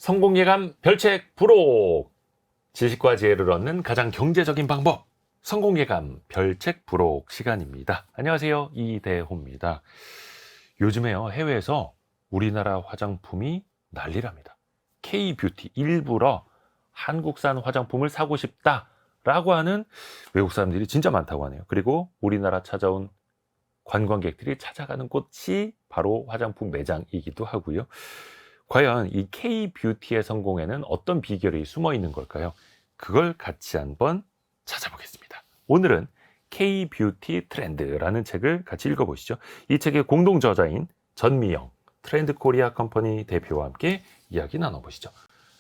성공예감 별책 부록! 지식과 지혜를 얻는 가장 경제적인 방법, 성공예감 별책 부록 시간입니다. 안녕하세요, 이대호입니다. 요즘에요, 해외에서 우리나라 화장품이 난리랍니다. K-뷰티, 일부러 한국산 화장품을 사고 싶다라고 하는 외국 사람들이 진짜 많다고 하네요. 그리고 우리나라 찾아온 관광객들이 찾아가는 곳이 바로 화장품 매장이기도 하고요. 과연 이 K-뷰티의 성공에는 어떤 비결이 숨어 있는 걸까요? 그걸 같이 한번 찾아보겠습니다. 오늘은 K-뷰티 트렌드라는 책을 같이 읽어보시죠. 이 책의 공동 저자인 전미영 트렌드 코리아 컴퍼니 대표와 함께 이야기 나눠보시죠.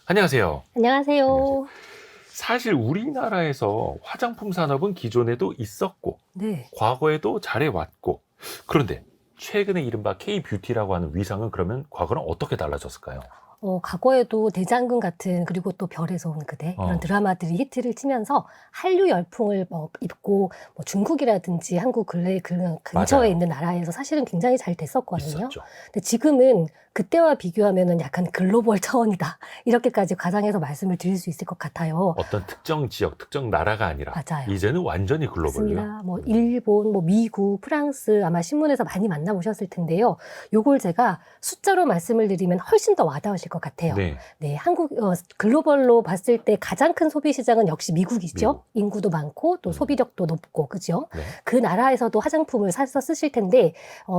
안녕하세요. 안녕하세요. 사실 우리나라에서 화장품 산업은 기존에도 있었고 네. 과거에도 잘해왔고, 그런데 최근에 이른바 K-뷰티라고 하는 위상은 그러면 과거랑 어떻게 달라졌을까요? 과거에도 대장금 같은, 그리고 또 별에서 온 그대 이런 드라마들이 히트를 치면서 한류 열풍을 입고 중국이라든지 한국 근처에 맞아요. 있는 나라에서 사실은 굉장히 잘 됐었거든요. 있었죠. 근데 지금은 그때와 비교하면은 약간 글로벌 차원이다, 이렇게까지 과장해서 말씀을 드릴 수 있을 것 같아요. 어떤 특정 지역, 특정 나라가 아니라 맞아요. 이제는 완전히 글로벌로. 맞습니다. 일본, 미국, 프랑스, 아마 신문에서 많이 만나보셨을 텐데요. 요걸 제가 숫자로 말씀을 드리면 훨씬 더 와닿으실 것 같아요. 네. 네, 글로벌로 봤을 때 가장 큰 소비 시장은 역시 미국이죠. 미국. 인구도 많고 또 소비력도 높고, 그죠? 네. 그 나라에서도 화장품을 사서 쓰실 텐데,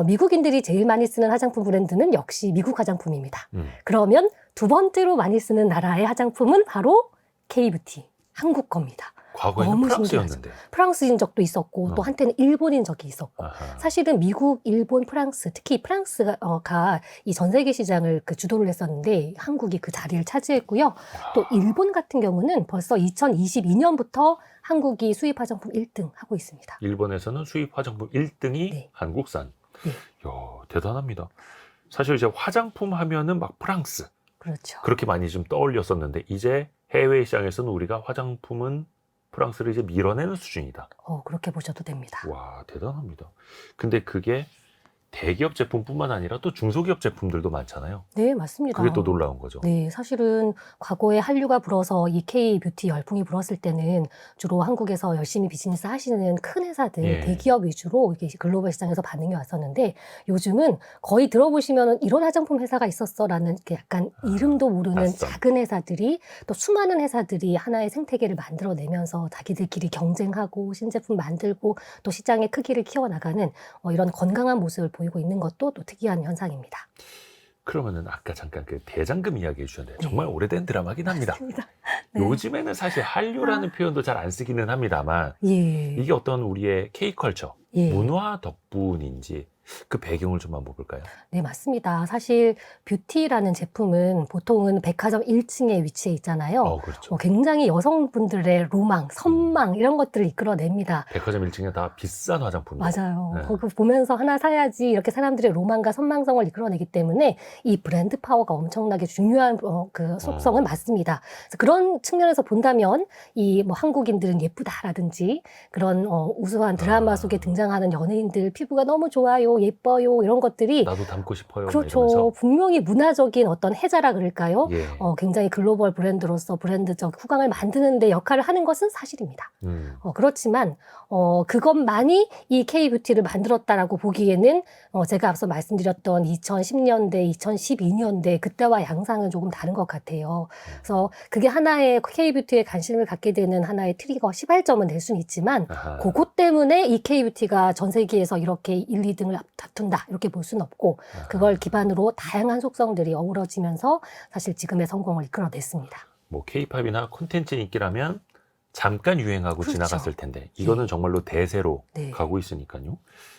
미국인들이 제일 많이 쓰는 화장품 브랜드는 역시 미국 화장품입니다. 그러면 두 번째로 많이 쓰는 나라의 화장품은 바로 K-뷰티, 한국 겁니다. 과거에는 너무 프랑스였는데. 프랑스인 적도 있었고 또 한때는 일본인 적이 있었고. 아하. 사실은 미국, 일본, 프랑스, 특히 프랑스가 이 전 세계 시장을 주도를 했었는데 한국이 그 자리를 차지했고요. 또 일본 같은 경우는 벌써 2022년부터 한국이 수입 화장품 1등 하고 있습니다. 일본에서는 수입 화장품 1등이 네. 한국산. 네. 이야, 대단합니다. 사실 이제 화장품 하면은 막 프랑스, 그렇죠. 그렇게 많이 좀 떠올렸었는데 이제 해외 시장에서는 우리가 화장품은 프랑스를 이제 밀어내는 수준이다. 그렇게 보셔도 됩니다. 와, 대단합니다. 근데 그게 대기업 제품뿐만 아니라 또 중소기업 제품들도 많잖아요. 네, 맞습니다. 그게 또 놀라운 거죠. 네, 사실은 과거에 한류가 불어서 이 K-뷰티 열풍이 불었을 때는 주로 한국에서 열심히 비즈니스 하시는 큰 회사들, 예. 대기업 위주로 이게 글로벌 시장에서 반응이 왔었는데, 요즘은 거의 들어보시면 이런 화장품 회사가 있었어라는 약간 이름도 모르는 낯선. 작은 회사들이, 또 수많은 회사들이 하나의 생태계를 만들어내면서 자기들끼리 경쟁하고 신제품 만들고 또 시장의 크기를 키워나가는 이런 건강한 모습을 보이고 있는 것도 또 특이한 현상입니다. 그러면은 아까 잠깐 그 대장금 이야기해 주셨는데 네. 정말 오래된 드라마긴 합니다. 맞습니다. 네. 요즘에는 사실 한류라는 표현도 잘 안 쓰기는 합니다만 예. 이게 어떤 우리의 K컬처, 예. 문화 덕분인지 그 배경을 좀 한번 볼까요? 네, 맞습니다. 사실 뷰티라는 제품은 보통은 백화점 1층에 위치해 있잖아요. 그렇죠. 굉장히 여성분들의 로망, 선망 이런 것들을 이끌어냅니다. 백화점 1층에 다 비싼 화장품이. 맞아요. 네. 거기 보면서 하나 사야지 이렇게 사람들의 로망과 선망성을 이끌어내기 때문에 이 브랜드 파워가 엄청나게 중요한 그 속성은 맞습니다. 그래서 그런 측면에서 본다면 이 한국인들은 예쁘다라든지 그런 우수한 드라마 속에 등장하는 연예인들 피부가 너무 좋아요, 예뻐요, 이런 것들이 나도 닮고 싶어요. 막 그렇죠. 이러면서. 분명히 문화적인 어떤 해자라 그럴까요? 예. 굉장히 글로벌 브랜드로서 브랜드적 후광을 만드는 데 역할을 하는 것은 사실입니다. 그렇지만 그것만이 이 K-뷰티를 만들었다라고 보기에는 제가 앞서 말씀드렸던 2010년대, 2012년대 그때와 양상은 조금 다른 것 같아요. 그래서 그게 하나의 K-뷰티에 관심을 갖게 되는 하나의 트리거, 시발점은 될 수는 있지만 아하. 그것 때문에 이 K-뷰티가 전 세계에서 이렇게 1, 2등을 다툰다 이렇게 볼 수는 없고, 그걸 기반으로 다양한 속성들이 어우러지면서 사실 지금의 성공을 이끌어냈습니다. 뭐 K-팝이나 콘텐츠 인기라면 잠깐 유행하고 그렇죠. 지나갔을 텐데 이거는 정말로 대세로 네. 가고 있으니까요.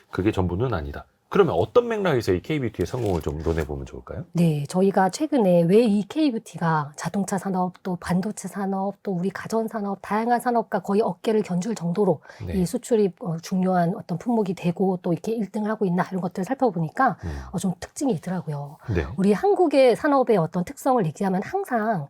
그게 전부는 아니다. 그러면 어떤 맥락에서 이 K-뷰티의 성공을 좀 논해보면 좋을까요? 네, 저희가 최근에 왜 이 K-뷰티가 자동차 산업, 또 반도체 산업, 또 우리 가전 산업, 다양한 산업과 거의 어깨를 견줄 정도로 네. 이 수출이 중요한 어떤 품목이 되고 또 이렇게 1등을 하고 있나, 이런 것들을 살펴보니까 좀 특징이 있더라고요. 네. 우리 한국의 산업의 어떤 특성을 얘기하면 항상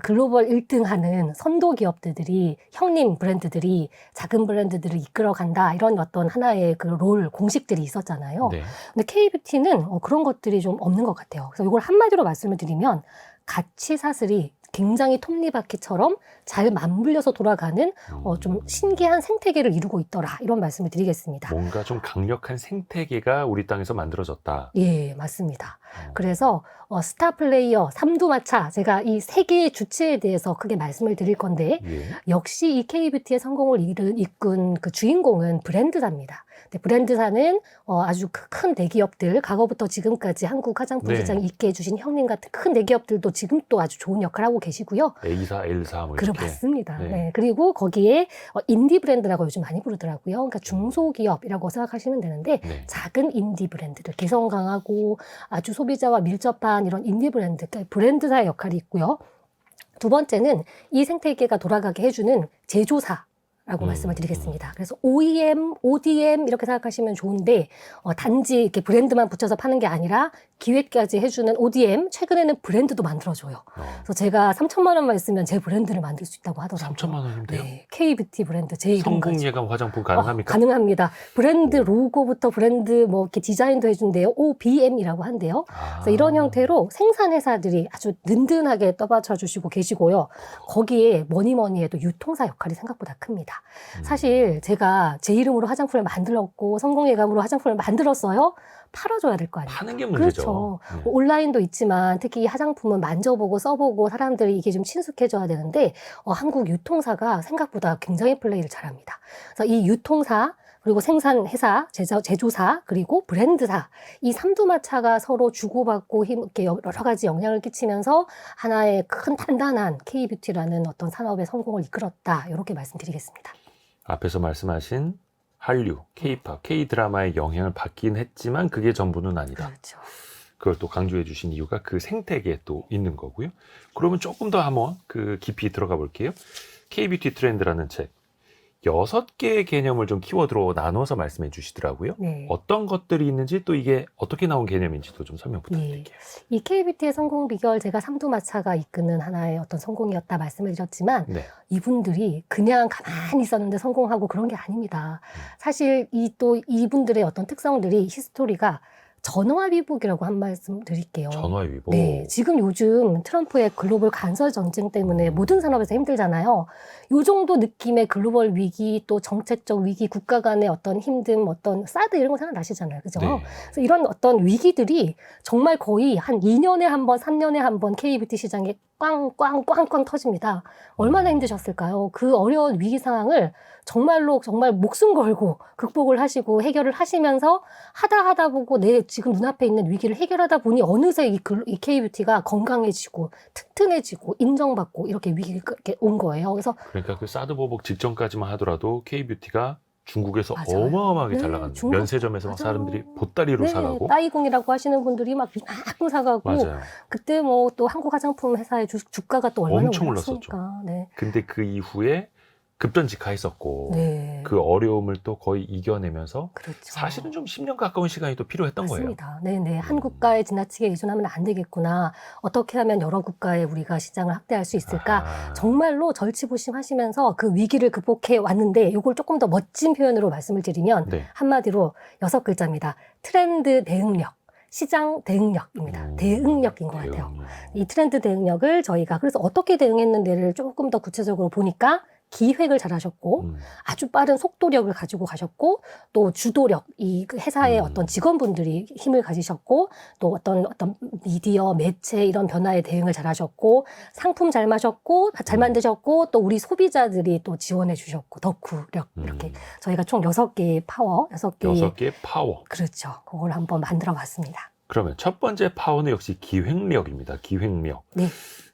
글로벌 1등 하는 선도 기업들이, 형님 브랜드들이 작은 브랜드들을 이끌어간다, 이런 어떤 하나의 그 공식들이 있었잖아요. 네. 근데 K뷰티는 그런 것들이 좀 없는 것 같아요. 그래서 이걸 한마디로 말씀을 드리면 가치 사슬이 굉장히 톱니바퀴처럼 잘 맞물려서 돌아가는 좀 신기한 생태계를 이루고 있더라. 이런 말씀을 드리겠습니다. 뭔가 좀 강력한 생태계가 우리 땅에서 만들어졌다. 예, 맞습니다. 그래서 스타 플레이어, 삼두마차, 제가 이 세 개의 주체에 대해서 크게 말씀을 드릴 건데 예. 역시 이 K뷰티의 성공을 이끈 그 주인공은 브랜드사입니다. 근데 브랜드사는 아주 큰 대기업들, 과거부터 지금까지 한국 화장품 네. 시장에 있게 해주신 형님 같은 큰 대기업들도 지금 또 아주 좋은 역할을 하고 계시고요. A사, L사 뭐 이렇게. 맞습니다. 네. 네. 그리고 거기에 인디 브랜드라고 요즘 많이 부르더라고요. 그러니까 중소기업이라고 생각하시면 되는데 네. 작은 인디 브랜드들, 개성 강하고 아주 소비자와 밀접한 이런 인디 브랜드, 그러니까 브랜드사의 역할이 있고요. 두 번째는 이 생태계가 돌아가게 해주는 제조사라고 말씀을 드리겠습니다. 그래서 OEM, ODM 이렇게 생각하시면 좋은데 단지 이렇게 브랜드만 붙여서 파는 게 아니라 기획까지 해주는 ODM, 최근에는 브랜드도 만들어줘요. 그래서 제가 3천만 원만 있으면 제 브랜드를 만들 수 있다고 하더라고요. 3천만 원인데요? 네, K뷰티 브랜드 제 이름 성공 가지고. 예감 화장품 가능합니까? 가능합니다. 브랜드 로고부터 브랜드 뭐 이렇게 디자인도 해준대요. OBM이라고 한대요. 그래서 이런 형태로 생산 회사들이 아주 든든하게 떠받쳐 주시고 계시고요. 거기에 뭐니 해도 유통사 역할이 생각보다 큽니다. 사실 제가 제 이름으로 화장품을 만들었고 성공 예감으로 화장품을 만들었어요. 팔아줘야 될 거 아니에요. 파는 게 문제죠. 그렇죠. 뭐 온라인도 있지만 특히 이 화장품은 만져보고 써보고 사람들이 이게 좀 친숙해져야 되는데 한국 유통사가 생각보다 굉장히 플레이를 잘합니다. 그래서 이 유통사 그리고 생산 회사, 제조사, 그리고 브랜드사 이 삼두마차가 서로 주고받고 이렇게 여러 가지 영향을 끼치면서 하나의 큰 단단한 K뷰티라는 어떤 산업의 성공을 이끌었다. 이렇게 말씀드리겠습니다. 앞에서 말씀하신 한류, K-팝, K-드라마의 영향을 받긴 했지만 그게 전부는 아니다. 그렇죠. 그걸 또 강조해 주신 이유가 그 생태계에 또 있는 거고요. 그러면 조금 더 한번 그 깊이 들어가 볼게요. K뷰티 트렌드라는 책. 6개의 개념을 좀 키워드로 나눠서 말씀해 주시더라고요. 네. 어떤 것들이 있는지 또 이게 어떻게 나온 개념인지도 좀 설명 부탁드릴게요. 이 K뷰티의 성공 비결 제가 삼두마차가 이끄는 하나의 어떤 성공이었다 말씀을 드렸지만 네. 이분들이 그냥 가만히 있었는데 성공하고 그런 게 아닙니다. 사실 이분들의 어떤 특성들이 히스토리가 전화위복이라고 한 말씀 드릴게요. 전화위복. 네, 지금 요즘 트럼프의 글로벌 간설 전쟁 때문에 모든 산업에서 힘들잖아요. 요 정도 느낌의 글로벌 위기, 또 정책적 위기, 국가 간의 어떤 힘듦, 어떤 사드 이런 거 생각나시잖아요. 그죠? 네. 그래서 이런 어떤 위기들이 정말 거의 한 2년에 한 번, 3년에 한 번 K뷰티 시장에 꽝꽝 터집니다. 얼마나 힘드셨을까요? 그 어려운 위기 상황을 정말 목숨 걸고 극복을 하시고 해결을 하시면서 하다 보고 내 지금 눈앞에 있는 위기를 해결하다 보니 어느새 이 K뷰티가 건강해지고 튼튼해지고 인정받고 이렇게 위기가 이렇게 온 거예요. 그래서 그러니까 그 사드 보복 직전까지만 하더라도 K뷰티가 중국에서 맞아요. 어마어마하게 네, 잘 나가는 중국. 면세점에서 막 맞아요. 사람들이 보따리로 사가고. 따이공이라고 하시는 분들이 막 이만큼 사가고 맞아요. 그때 뭐 또 한국 화장품 회사의 주가가 또 얼마나 엄청 올랐습니까? 네. 근데 그 이후에 급전직하했었고 네. 그 어려움을 또 거의 이겨내면서 그렇죠. 사실은 좀 10년 가까운 시간이 또 필요했던 거예요. 맞습니다. 네네. 한 국가에 지나치게 의존하면 안 되겠구나. 어떻게 하면 여러 국가에 우리가 시장을 확대할 수 있을까? 정말로 절치부심하시면서 그 위기를 극복해 왔는데 이걸 조금 더 멋진 표현으로 말씀을 드리면 네. 한마디로 6글자입니다. 트렌드 대응력. 시장 대응력입니다. 대응력인 것 같아요. 이 트렌드 대응력을 저희가 그래서 어떻게 대응했는지를 조금 더 구체적으로 보니까 기획을 잘하셨고 아주 빠른 속도력을 가지고 가셨고 또 주도력 이 회사의 어떤 직원분들이 힘을 가지셨고 또 어떤 미디어 매체 이런 변화에 대응을 잘하셨고 상품 잘 만드셨고 또 우리 소비자들이 또 지원해 주셨고 덕후력 이렇게 저희가 총 6개의 파워 6개의 파워. 그렇죠. 그걸 한번 만들어 봤습니다. 그러면 첫 번째 파워는 역시 기획력입니다. 기획력. 네.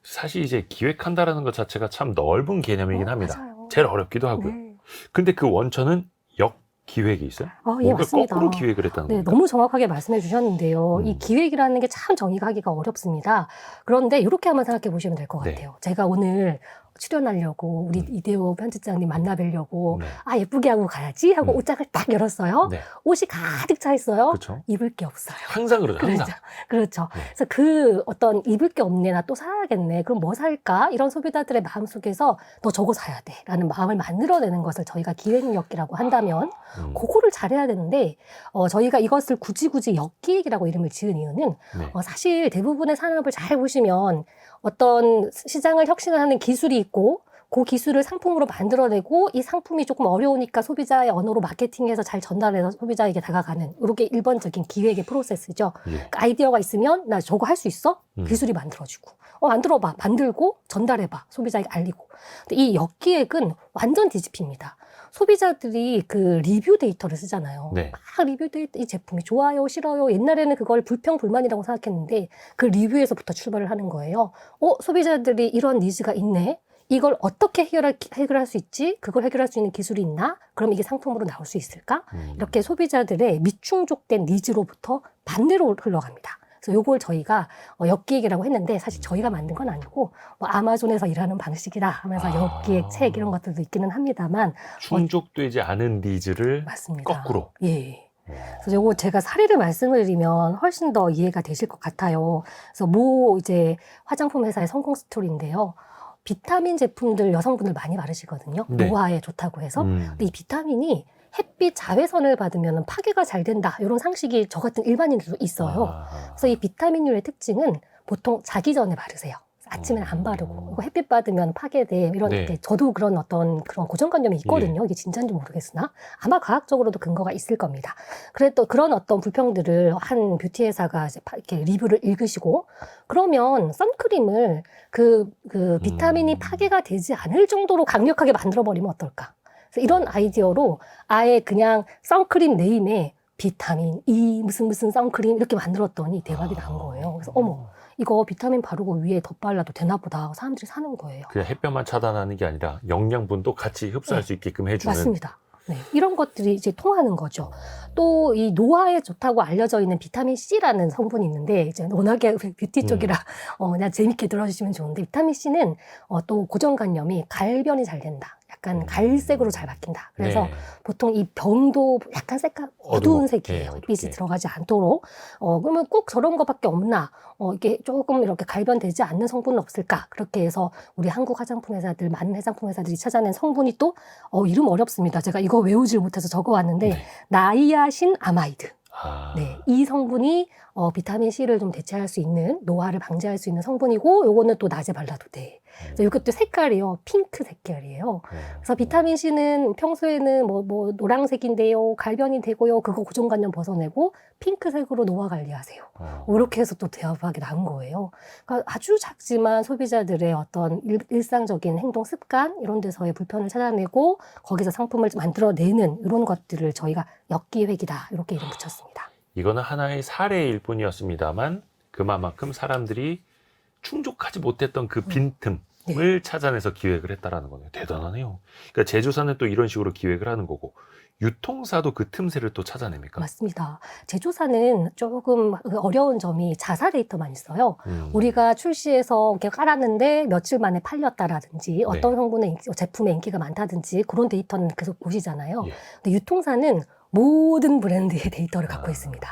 사실 이제 기획한다라는 것 자체가 참 넓은 개념이긴 합니다. 맞아요. 제일 어렵기도 하고요. 네. 근데 그 원천은 역기획이 있어요? 예, 뭔가 맞습니다. 거꾸로 기획을 했다는 네, 겁니다. 너무 정확하게 말씀해 주셨는데요. 이 기획이라는 게 참 정의하기가 어렵습니다. 그런데 이렇게 한번 생각해 보시면 될 것 네. 같아요. 제가 오늘 출연하려고 우리 이대호 편집장님 만나뵈려고 네. 아 예쁘게 하고 가야지 하고 옷장을 딱 열었어요. 네. 옷이 가득 차 있어요. 그렇죠. 입을 게 없어요. 항상 그러죠. 항상. 그렇죠. 네. 그래서 그 어떤 입을 게 없네, 나 또 사야겠네. 그럼 뭐 살까? 이런 소비자들의 마음 속에서 너 저거 사야 돼. 라는 마음을 만들어내는 것을 저희가 기획력이라고 한다면 그거를 잘해야 되는데 저희가 이것을 굳이 역기획이라고 이름을 지은 이유는 네. 사실 대부분의 산업을 잘 보시면 어떤 시장을 혁신하는 기술이 있고 그 기술을 상품으로 만들어내고 이 상품이 조금 어려우니까 소비자의 언어로 마케팅해서 잘 전달해서 소비자에게 다가가는 이렇게 일반적인 기획의 프로세스죠. 예. 그러니까 아이디어가 있으면 나 저거 할 수 있어? 기술이 만들어주고 만들어봐, 만들고 전달해봐, 소비자에게 알리고. 근데 이 역기획은 완전 뒤집힙니다. 소비자들이 그 리뷰 데이터를 쓰잖아요. 네. 막 리뷰 데이터, 이 제품이 좋아요, 싫어요. 옛날에는 그걸 불평불만이라고 생각했는데 그 리뷰에서부터 출발을 하는 거예요. 소비자들이 이런 니즈가 있네. 이걸 어떻게 해결할 수 있지? 그걸 해결할 수 있는 기술이 있나? 그럼 이게 상품으로 나올 수 있을까? 이렇게 소비자들의 미충족된 니즈로부터 반대로 흘러갑니다. 그래서 요걸 저희가 역기획이라고 했는데 사실 저희가 만든 건 아니고 뭐 아마존에서 일하는 방식이다 하면서 역기획 책 이런 것들도 있기는 합니다만 충족되지 않은 니즈를 맞습니다. 거꾸로. 예. 그래서 요거 제가 사례를 말씀을 드리면 훨씬 더 이해가 되실 것 같아요. 그래서 이제 화장품 회사의 성공 스토리인데요. 비타민 제품들 여성분들 많이 바르시거든요. 네. 노화에 좋다고 해서. 근데 이 비타민이 햇빛 자외선을 받으면 파괴가 잘 된다. 이런 상식이 저 같은 일반인들도 있어요. 그래서 이 비타민류의 특징은 보통 자기 전에 바르세요. 아침에는 안 바르고 이거 햇빛 받으면 파괴돼 이런 네. 게 저도 그런 어떤 그런 고정관념이 있거든요. 이게 진짜인지 모르겠으나 아마 과학적으로도 근거가 있을 겁니다. 그래도 그런 어떤 불평들을 한 뷰티 회사가 이제 이렇게 리뷰를 읽으시고 그러면 선크림을 그 비타민이 파괴가 되지 않을 정도로 강력하게 만들어 버리면 어떨까? 그래서 이런 아이디어로 아예 그냥 선크림 네임에 비타민 E 무슨 선크림 이렇게 만들었더니 대박이 난 거예요. 그래서 어머. 이거 비타민 바르고 위에 덧발라도 되나 보다 사람들이 사는 거예요. 그냥 햇볕만 차단하는 게 아니라 영양분도 같이 흡수할 수 있게끔 해주는. 맞습니다. 네, 이런 것들이 이제 통하는 거죠. 또 이 노화에 좋다고 알려져 있는 비타민 C라는 성분이 있는데 이제 워낙에 뷰티 쪽이라 그냥 재밌게 들어주시면 좋은데 비타민 C는 또 고정관념이 갈변이 잘 된다. 약간 갈색으로 잘 바뀐다. 그래서 네. 보통 이 병도 약간 색깔 어두운 색이에요. 어둡게. 빛이 들어가지 않도록. 그러면 꼭 저런 거밖에 없나? 이게 조금 이렇게 갈변되지 않는 성분은 없을까? 그렇게 해서 우리 한국 화장품 회사들, 많은 화장품 회사들이 찾아낸 성분이 또 이름 어렵습니다. 제가 이거 외우질 못해서 적어왔는데 네. 나이아신 아마이드. 아. 네, 이 성분이 비타민 C를 좀 대체할 수 있는 노화를 방지할 수 있는 성분이고 요거는 또 낮에 발라도 돼. 그래서 이것도 색깔이요. 핑크 색깔이에요. 그래서 비타민 C는 평소에는 뭐 노란색인데요. 갈변이 되고요. 그거 고정관념 벗어내고 핑크색으로 노화 관리하세요. 이렇게 해서 또 대박이 난 거예요. 그러니까 아주 작지만 소비자들의 어떤 일상적인 행동 습관 이런 데서의 불편을 찾아내고 거기서 상품을 만들어내는 이런 것들을 저희가 역기획이다. 이렇게 이름 붙였습니다. 이거는 하나의 사례일 뿐이었습니다만 그만큼 사람들이 충족하지 못했던 그 빈틈을 찾아내서 기획을 했다라는 거네요. 대단하네요. 그러니까 제조사는 또 이런 식으로 기획을 하는 거고 유통사도 그 틈새를 또 찾아냅니까? 맞습니다. 제조사는 조금 어려운 점이 자사 데이터만 있어요. 우리가 출시해서 이렇게 깔았는데 며칠 만에 팔렸다라든지 어떤 성분의 제품의 인기가 많다든지 그런 데이터는 계속 보시잖아요. 예. 근데 유통사는 모든 브랜드의 데이터를 갖고 있습니다.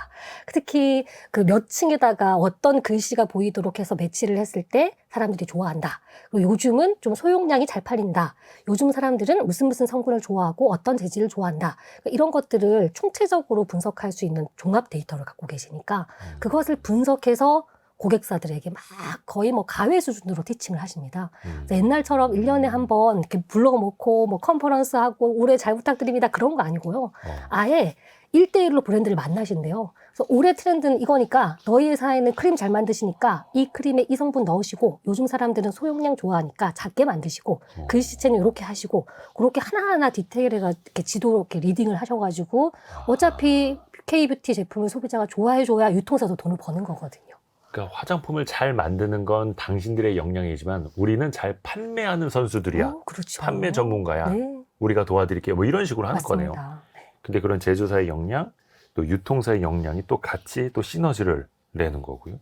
특히 그 몇 층에다가 어떤 글씨가 보이도록 해서 배치를 했을 때 사람들이 좋아한다. 그리고 요즘은 좀 소용량이 잘 팔린다. 요즘 사람들은 무슨 성분을 좋아하고 어떤 재질을 좋아한다. 그러니까 이런 것들을 총체적으로 분석할 수 있는 종합 데이터를 갖고 계시니까 그것을 분석해서 고객사들에게 막 거의 뭐 가외 수준으로 티칭을 하십니다. 옛날처럼 1년에 한 번 이렇게 불러놓고 뭐 컨퍼런스 하고 올해 잘 부탁드립니다. 그런 거 아니고요. 아예 1대1로 브랜드를 만나신대요. 그래서 올해 트렌드는 이거니까 너희 회사에는 크림 잘 만드시니까 이 크림에 이 성분 넣으시고 요즘 사람들은 소용량 좋아하니까 작게 만드시고 글씨체는 이렇게 하시고 그렇게 하나하나 디테일해가 이렇게 지도 이렇게 리딩을 하셔가지고 어차피 K뷰티 제품을 소비자가 좋아해줘야 유통사도 돈을 버는 거거든요. 그러니까 화장품을 잘 만드는 건 당신들의 역량이지만 우리는 잘 판매하는 선수들이야. 그렇죠. 판매 전문가야. 네. 우리가 도와드릴게. 뭐 이런 식으로 하는 맞습니다. 거네요. 근데 그런 제조사의 역량, 또 유통사의 역량이 또 같이 또 시너지를 내는 거고요.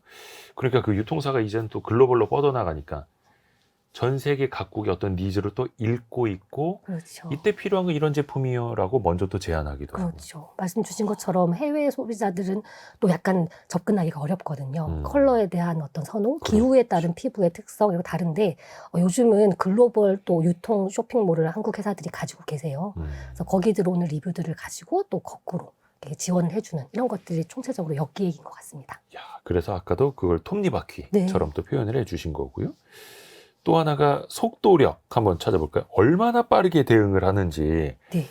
그러니까 그 유통사가 이제는 또 글로벌로 뻗어나가니까 전 세계 각국의 어떤 니즈를 또 읽고 있고 그렇죠. 이때 필요한 건 이런 제품이요라고 먼저 또 제안하기도 하고. 그렇죠. 말씀 주신 것처럼 해외 소비자들은 또 약간 접근하기가 어렵거든요. 음. 컬러에 대한 어떤 선호, 그렇죠. 기후에 따른 피부의 특성 이거 다른데 요즘은 글로벌 또 유통 쇼핑몰을 한국 회사들이 가지고 계세요. 그래서 거기 들어오는 리뷰들을 가지고 또 거꾸로 이렇게 지원을 해주는 이런 것들이 총체적으로 역기획인 것 같습니다. 야, 그래서 아까도 그걸 톱니바퀴처럼 또 표현을 해주신 거고요. 또 하나가 속도력 한번 찾아볼까요? 얼마나 빠르게 대응을 하는지. 네.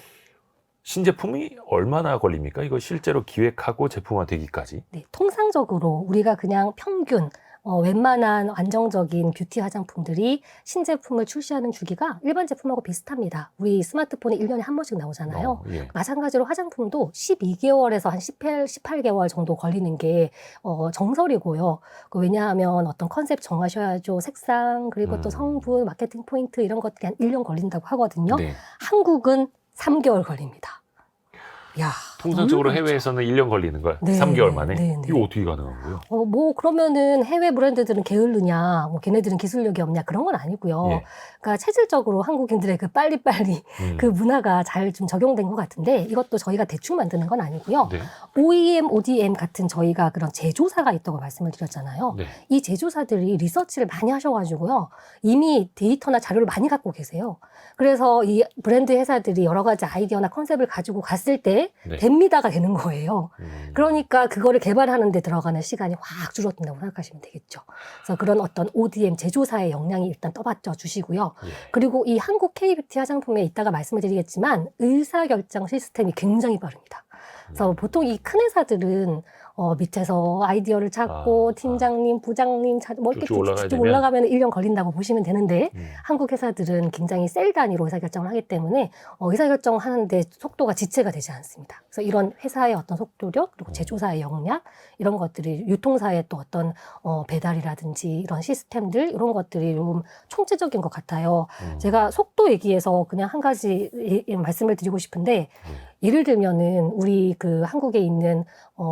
신제품이 얼마나 걸립니까? 이거 실제로 기획하고 제품화되기까지. 네, 통상적으로 우리가 그냥 평균 웬만한 안정적인 뷰티 화장품들이 신제품을 출시하는 주기가 일반 제품하고 비슷합니다. 우리 스마트폰이 1년에 한 번씩 나오잖아요. 예. 마찬가지로 화장품도 12개월에서 한 18개월 정도 걸리는 게 정설이고요. 왜냐하면 어떤 컨셉 정하셔야죠. 색상, 그리고 또 성분, 마케팅 포인트 이런 것들이 한 1년 걸린다고 하거든요. 네. 한국은 3개월 걸립니다. 야, 통상적으로 너무 해외에서는 1년 걸리는 거야. 네, 3개월 만에. 네, 네. 이거 어떻게 가능한 거예요? 뭐 그러면은 해외 브랜드들은 게을르냐, 뭐 걔네들은 기술력이 없냐 그런 건 아니고요. 예. 그러니까 체질적으로 한국인들의 그 빨리빨리 그 문화가 잘 좀 적용된 것 같은데 이것도 저희가 대충 만드는 건 아니고요. 네. OEM, ODM 같은 저희가 그런 제조사가 있다고 말씀을 드렸잖아요. 네. 이 제조사들이 리서치를 많이 하셔가지고요. 이미 데이터나 자료를 많이 갖고 계세요. 그래서 이 브랜드 회사들이 여러 가지 아이디어나 컨셉을 가지고 갔을 때 네. 됩니다가 되는 거예요. 그러니까 그거를 개발하는 데 들어가는 시간이 확 줄어든다고 생각하시면 되겠죠. 그래서 그런 어떤 ODM 제조사의 역량이 일단 떠받쳐 주시고요. 예. 그리고 이 한국 K뷰티 화장품에 이따가 말씀을 드리겠지만 의사결정 시스템이 굉장히 빠릅니다. 그래서 보통 이 큰 회사들은 밑에서 아이디어를 찾고 팀장님, 부장님 뭐 이렇게 쭉 올라가면 1년 걸린다고 보시면 되는데 한국 회사들은 굉장히 셀 단위로 의사결정을 하기 때문에 의사결정을 하는데 속도가 지체가 되지 않습니다. 그래서 이런 회사의 어떤 속도력 그리고 제조사의 역량 이런 것들이 유통사의 또 어떤 배달이라든지 이런 시스템들 이런 것들이 좀 총체적인 것 같아요. 제가 속도 얘기해서 그냥 한 가지 말씀을 드리고 싶은데 예를 들면은 우리 그 한국에 있는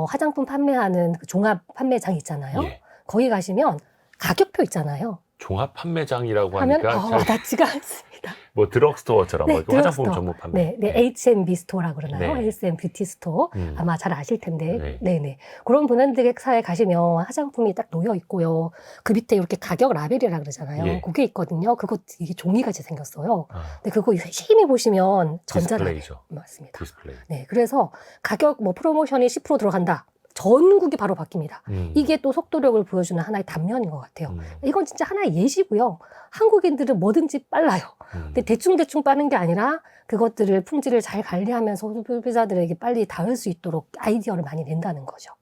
화장품 판매하는 그 종합 판매장 있잖아요. 예. 거기 가시면 가격표 있잖아요. 종합 판매장이라고 하면 하니까 와닿지가 않습니다. 뭐 드럭스토어처럼 네, 뭐 화장품 드럭스토어. 전문 판매. 네, H&B 스토어라고 그러나요? 네. H&B 뷰티 스토어. 아마 잘 아실 텐데. 네. 네. 그런 브랜드사에 가시면 화장품이 딱 놓여 있고요. 그 밑에 이렇게 가격 라벨이라 그러잖아요. 예. 그게 있거든요. 그거 이게 종이같이 생겼어요. 근데 그거 열심히 보시면 전자라벨. 디스플레이죠. 맞습니다. 디스플레이. 네, 그래서 가격 뭐 프로모션이 10% 들어간다. 전국이 바로 바뀝니다. 이게 또 속도력을 보여주는 하나의 단면인 것 같아요. 이건 진짜 하나의 예시고요. 한국인들은 뭐든지 빨라요. 근데 대충대충 빠는 게 아니라 그것들을 품질을 잘 관리하면서 소비자들에게 빨리 닿을 수 있도록 아이디어를 많이 낸다는 거죠.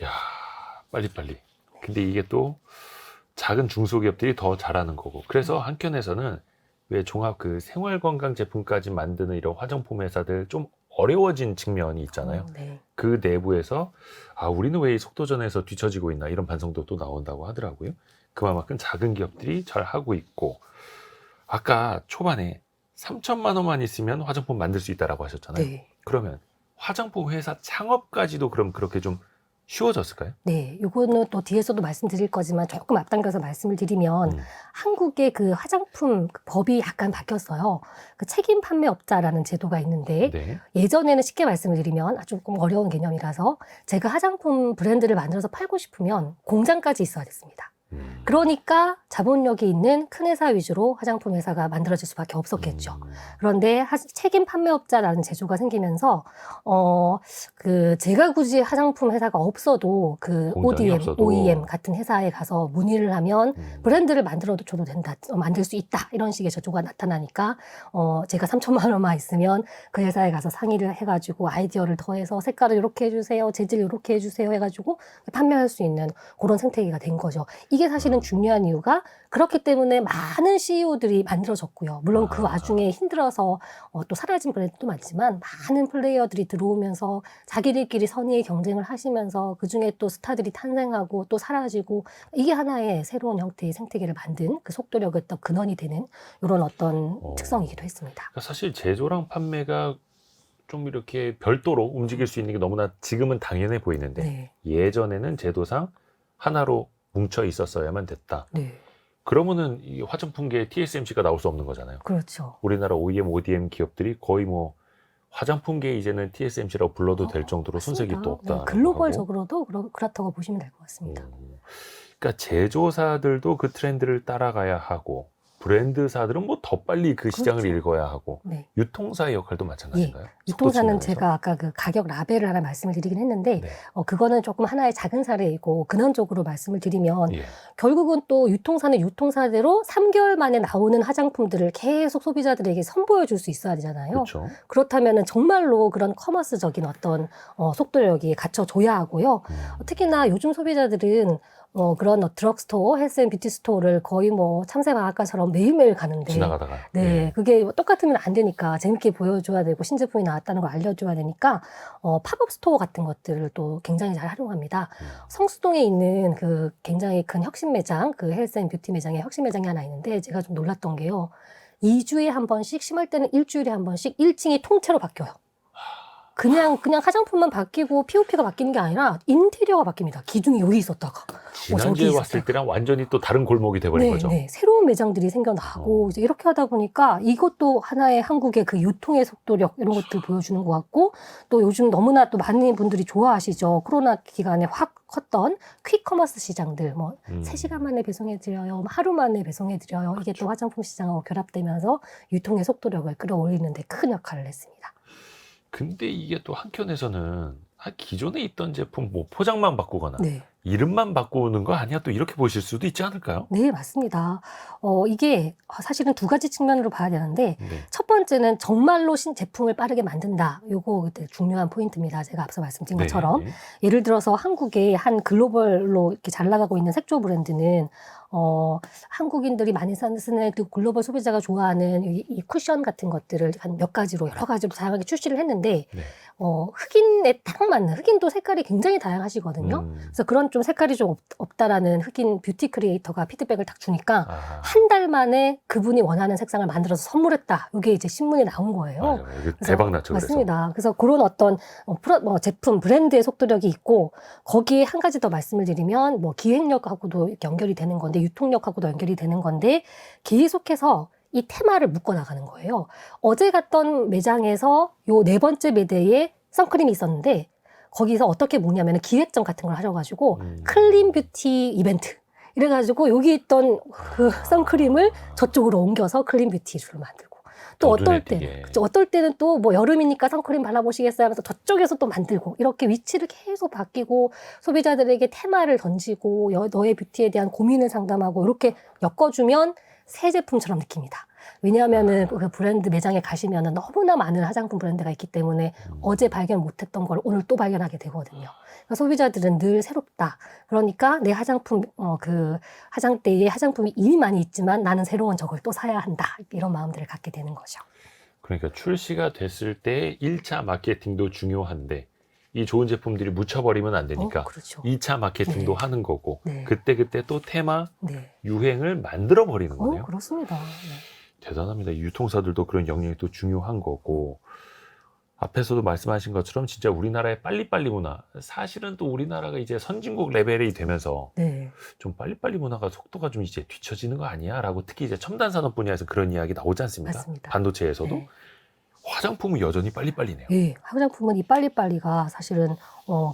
야, 빨리빨리. 근데 이게 또 작은 중소기업들이 더 잘하는 거고. 그래서 한켠에서는 왜 종합 그 생활건강 제품까지 만드는 이런 화장품 회사들 좀 어려워진 측면이 있잖아요. 네. 그 내부에서 우리는 왜 이 속도전에서 뒤처지고 있나 이런 반성도 또 나온다고 하더라고요. 그만큼 작은 기업들이 잘 하고 있고 아까 초반에 3천만 원만 있으면 화장품 만들 수 있다라고 하셨잖아요. 네. 그러면 화장품 회사 창업까지도 그럼 그렇게 좀 쉬워졌을까요? 네, 요거는 또 뒤에서도 말씀드릴 거지만 조금 앞당겨서 말씀을 드리면 한국의 그 화장품 법이 약간 바뀌었어요. 그 책임 판매업자라는 제도가 있는데 네. 예전에는 쉽게 말씀을 드리면 조금 어려운 개념이라서 제가 화장품 브랜드를 만들어서 팔고 싶으면 공장까지 있어야 됐습니다. 그러니까 자본력이 있는 큰 회사 위주로 화장품 회사가 만들어질 수밖에 없었겠죠. 그런데 책임 판매업자라는 제도가 생기면서 그 제가 굳이 화장품 회사가 없어도 그 ODM, 없어도. OEM 같은 회사에 가서 문의를 하면 브랜드를 만들어도 줘도 된다, 만들 수 있다 이런 식의 제도가 나타나니까 제가 3천만 원만 있으면 그 회사에 가서 상의를 해가지고 아이디어를 더해서 색깔을 이렇게 해주세요, 재질 이렇게 해주세요 해가지고 판매할 수 있는 그런 생태계가 된 거죠. 이게 사실은 중요한 이유가 그렇기 때문에 많은 CEO들이 만들어졌고요. 물론 그 와중에 힘들어서 또 사라진 브랜드도 많지만 많은 플레이어들이 들어오면서 자기들끼리 선의의 경쟁을 하시면서 그중에 또 스타들이 탄생하고 또 사라지고 이게 하나의 새로운 형태의 생태계를 만든 그 속도력의 또 근원이 되는 이런 어떤 특성이기도 했습니다. 그러니까 사실 제조랑 판매가 좀 이렇게 별도로 움직일 수 있는 게 너무나 지금은 당연해 보이는데 네. 예전에는 제도상 하나로 뭉쳐 있었어야만 됐다. 네. 그러면은 이 화장품계에 TSMC가 나올 수 없는 거잖아요. 그렇죠. 우리나라 OEM, ODM 기업들이 거의 뭐 화장품계에 이제는 TSMC라고 불러도 될 정도로 손색이 또 없다. 네, 글로벌적으로도 그렇다고 보시면 될 것 같습니다. 그러니까 제조사들도 그 트렌드를 따라가야 하고 브랜드사들은 뭐 더 빨리 그 시장을 그렇죠. 읽어야 하고 네. 유통사의 역할도 마찬가지인가요? 유통사는 측면에서? 제가 아까 그 가격 라벨을 하나 말씀을 드리긴 했는데 네. 그거는 조금 하나의 작은 사례이고 근원적으로 말씀을 드리면 예. 결국은 또 유통사는 유통사대로 3개월 만에 나오는 화장품들을 계속 소비자들에게 선보여 줄 수 있어야 되잖아요. 그렇죠. 그렇다면은 정말로 그런 커머스적인 어떤 속도력이 갖춰줘야 하고요. 특히나 요즘 소비자들은 그런 드럭스토어, 헬스앤뷰티 스토어를 거의 뭐 참새방앗간처럼 매일매일 가는데 지나가다가. 네, 그게 똑같으면 안 되니까 재밌게 보여줘야 되고 신제품이 나왔다는 걸 알려줘야 되니까 팝업 스토어 같은 것들을 또 굉장히 잘 활용합니다. 성수동에 있는 그 굉장히 큰 혁신 매장, 그 헬스앤뷰티 매장에 혁신 매장이 하나 있는데 제가 좀 놀랐던 게요. 2주에 한 번씩, 심할 때는 일주일에 한 번씩 1층이 통째로 바뀌어요. 그냥 화장품만 바뀌고 POP가 바뀌는 게 아니라 인테리어가 바뀝니다. 기둥이 여기 있었다가 지난주에 저기 왔을 있었다가. 때랑 완전히 또 다른 골목이 돼버린 거죠. 네, 새로운 매장들이 생겨나고 이제 이렇게 하다 보니까 이것도 하나의 한국의 그 유통의 속도력 이런 것들 보여주는 것 같고 또 요즘 너무나 또 많은 분들이 좋아하시죠. 코로나 기간에 확 컸던 퀵커머스 시장들 뭐 3시간 만에 배송해드려요. 하루 만에 배송해드려요. 이게 또 화장품 시장하고 결합되면서 유통의 속도력을 끌어올리는 데 큰 역할을 했습니다. 근데 이게 또 한켠에서는 기존에 있던 제품 뭐 포장만 바꾸거나 네. 이름만 바꾸는 거 아니야? 또 이렇게 보실 수도 있지 않을까요? 네, 맞습니다. 이게 사실은 두 가지 측면으로 봐야 되는데, 네. 첫 번째는 정말로 신제품을 빠르게 만든다. 요거 그때 중요한 포인트입니다. 제가 앞서 말씀드린 네. 것처럼. 예를 들어서 한국의 한 글로벌로 이렇게 잘 나가고 있는 색조 브랜드는, 한국인들이 많이 쓰는 그 글로벌 소비자가 좋아하는 이 쿠션 같은 것들을 한 몇 가지로, 여러 가지로 다양하게 출시를 했는데, 네. 흑인에 딱 맞는, 흑인도 색깔이 굉장히 다양하시거든요. 그래서 그런 좀 색깔이 좀 없다라는 흑인 뷰티 크리에이터가 피드백을 딱 주니까 아하. 한 달 만에 그분이 원하는 색상을 만들어서 선물했다. 이게 이제 신문에 나온 거예요. 맞아요. 이거 대박 났죠. 맞습니다. 그래서 그런 어떤 제품 브랜드의 속도력이 있고 거기에 한 가지 더 말씀을 드리면 뭐 기획력하고도 이렇게 연결이 되는 건데 유통력하고도 연결이 되는 건데 계속해서 이 테마를 묶어 나가는 거예요. 어제 갔던 매장에서 요 4번째 매대에 선크림이 있었는데 거기서 어떻게 묶냐면 기획전 같은 걸 하셔가지고 클린 뷰티 이벤트 이래가지고 여기 있던 그 선크림을 저쪽으로 옮겨서 클린 뷰티를 만들고 또 어떨 때는 또 뭐 여름이니까 선크림 발라보시겠어요 하면서 저쪽에서 또 만들고 이렇게 위치를 계속 바뀌고 소비자들에게 테마를 던지고 너의 뷰티에 대한 고민을 상담하고 이렇게 엮어주면 새 제품처럼 느낍니다. 왜냐하면은 그 브랜드 매장에 가시면은 너무나 많은 화장품 브랜드가 있기 때문에 어제 발견 못했던 걸 오늘 또 발견하게 되거든요. 그러니까 소비자들은 늘 새롭다. 그러니까 내 화장품 그 화장대에 화장품이 이미 많이 있지만 나는 새로운 저걸 또 사야 한다. 이런 마음들을 갖게 되는 거죠. 그러니까 출시가 됐을 때 1차 마케팅도 중요한데 이 좋은 제품들이 묻혀버리면 안 되니까 그렇죠. 2차 마케팅도 네. 하는 거고 네. 그때 또 테마 네. 유행을 만들어 버리는 거네요. 그렇습니다. 네. 대단합니다. 이 유통사들도 그런 영역이 또 중요한 거고 앞에서도 말씀하신 것처럼 진짜 우리나라의 빨리빨리 문화 사실은 또 우리나라가 이제 선진국 레벨이 되면서 네. 좀 빨리빨리 문화가 속도가 좀 이제 뒤처지는 거 아니야? 라고 특히 이제 첨단 산업 분야에서 그런 이야기 나오지 않습니까? 맞습니다. 반도체에서도 네. 화장품은 여전히 빨리빨리네요. 네, 화장품은 이 빨리빨리가 사실은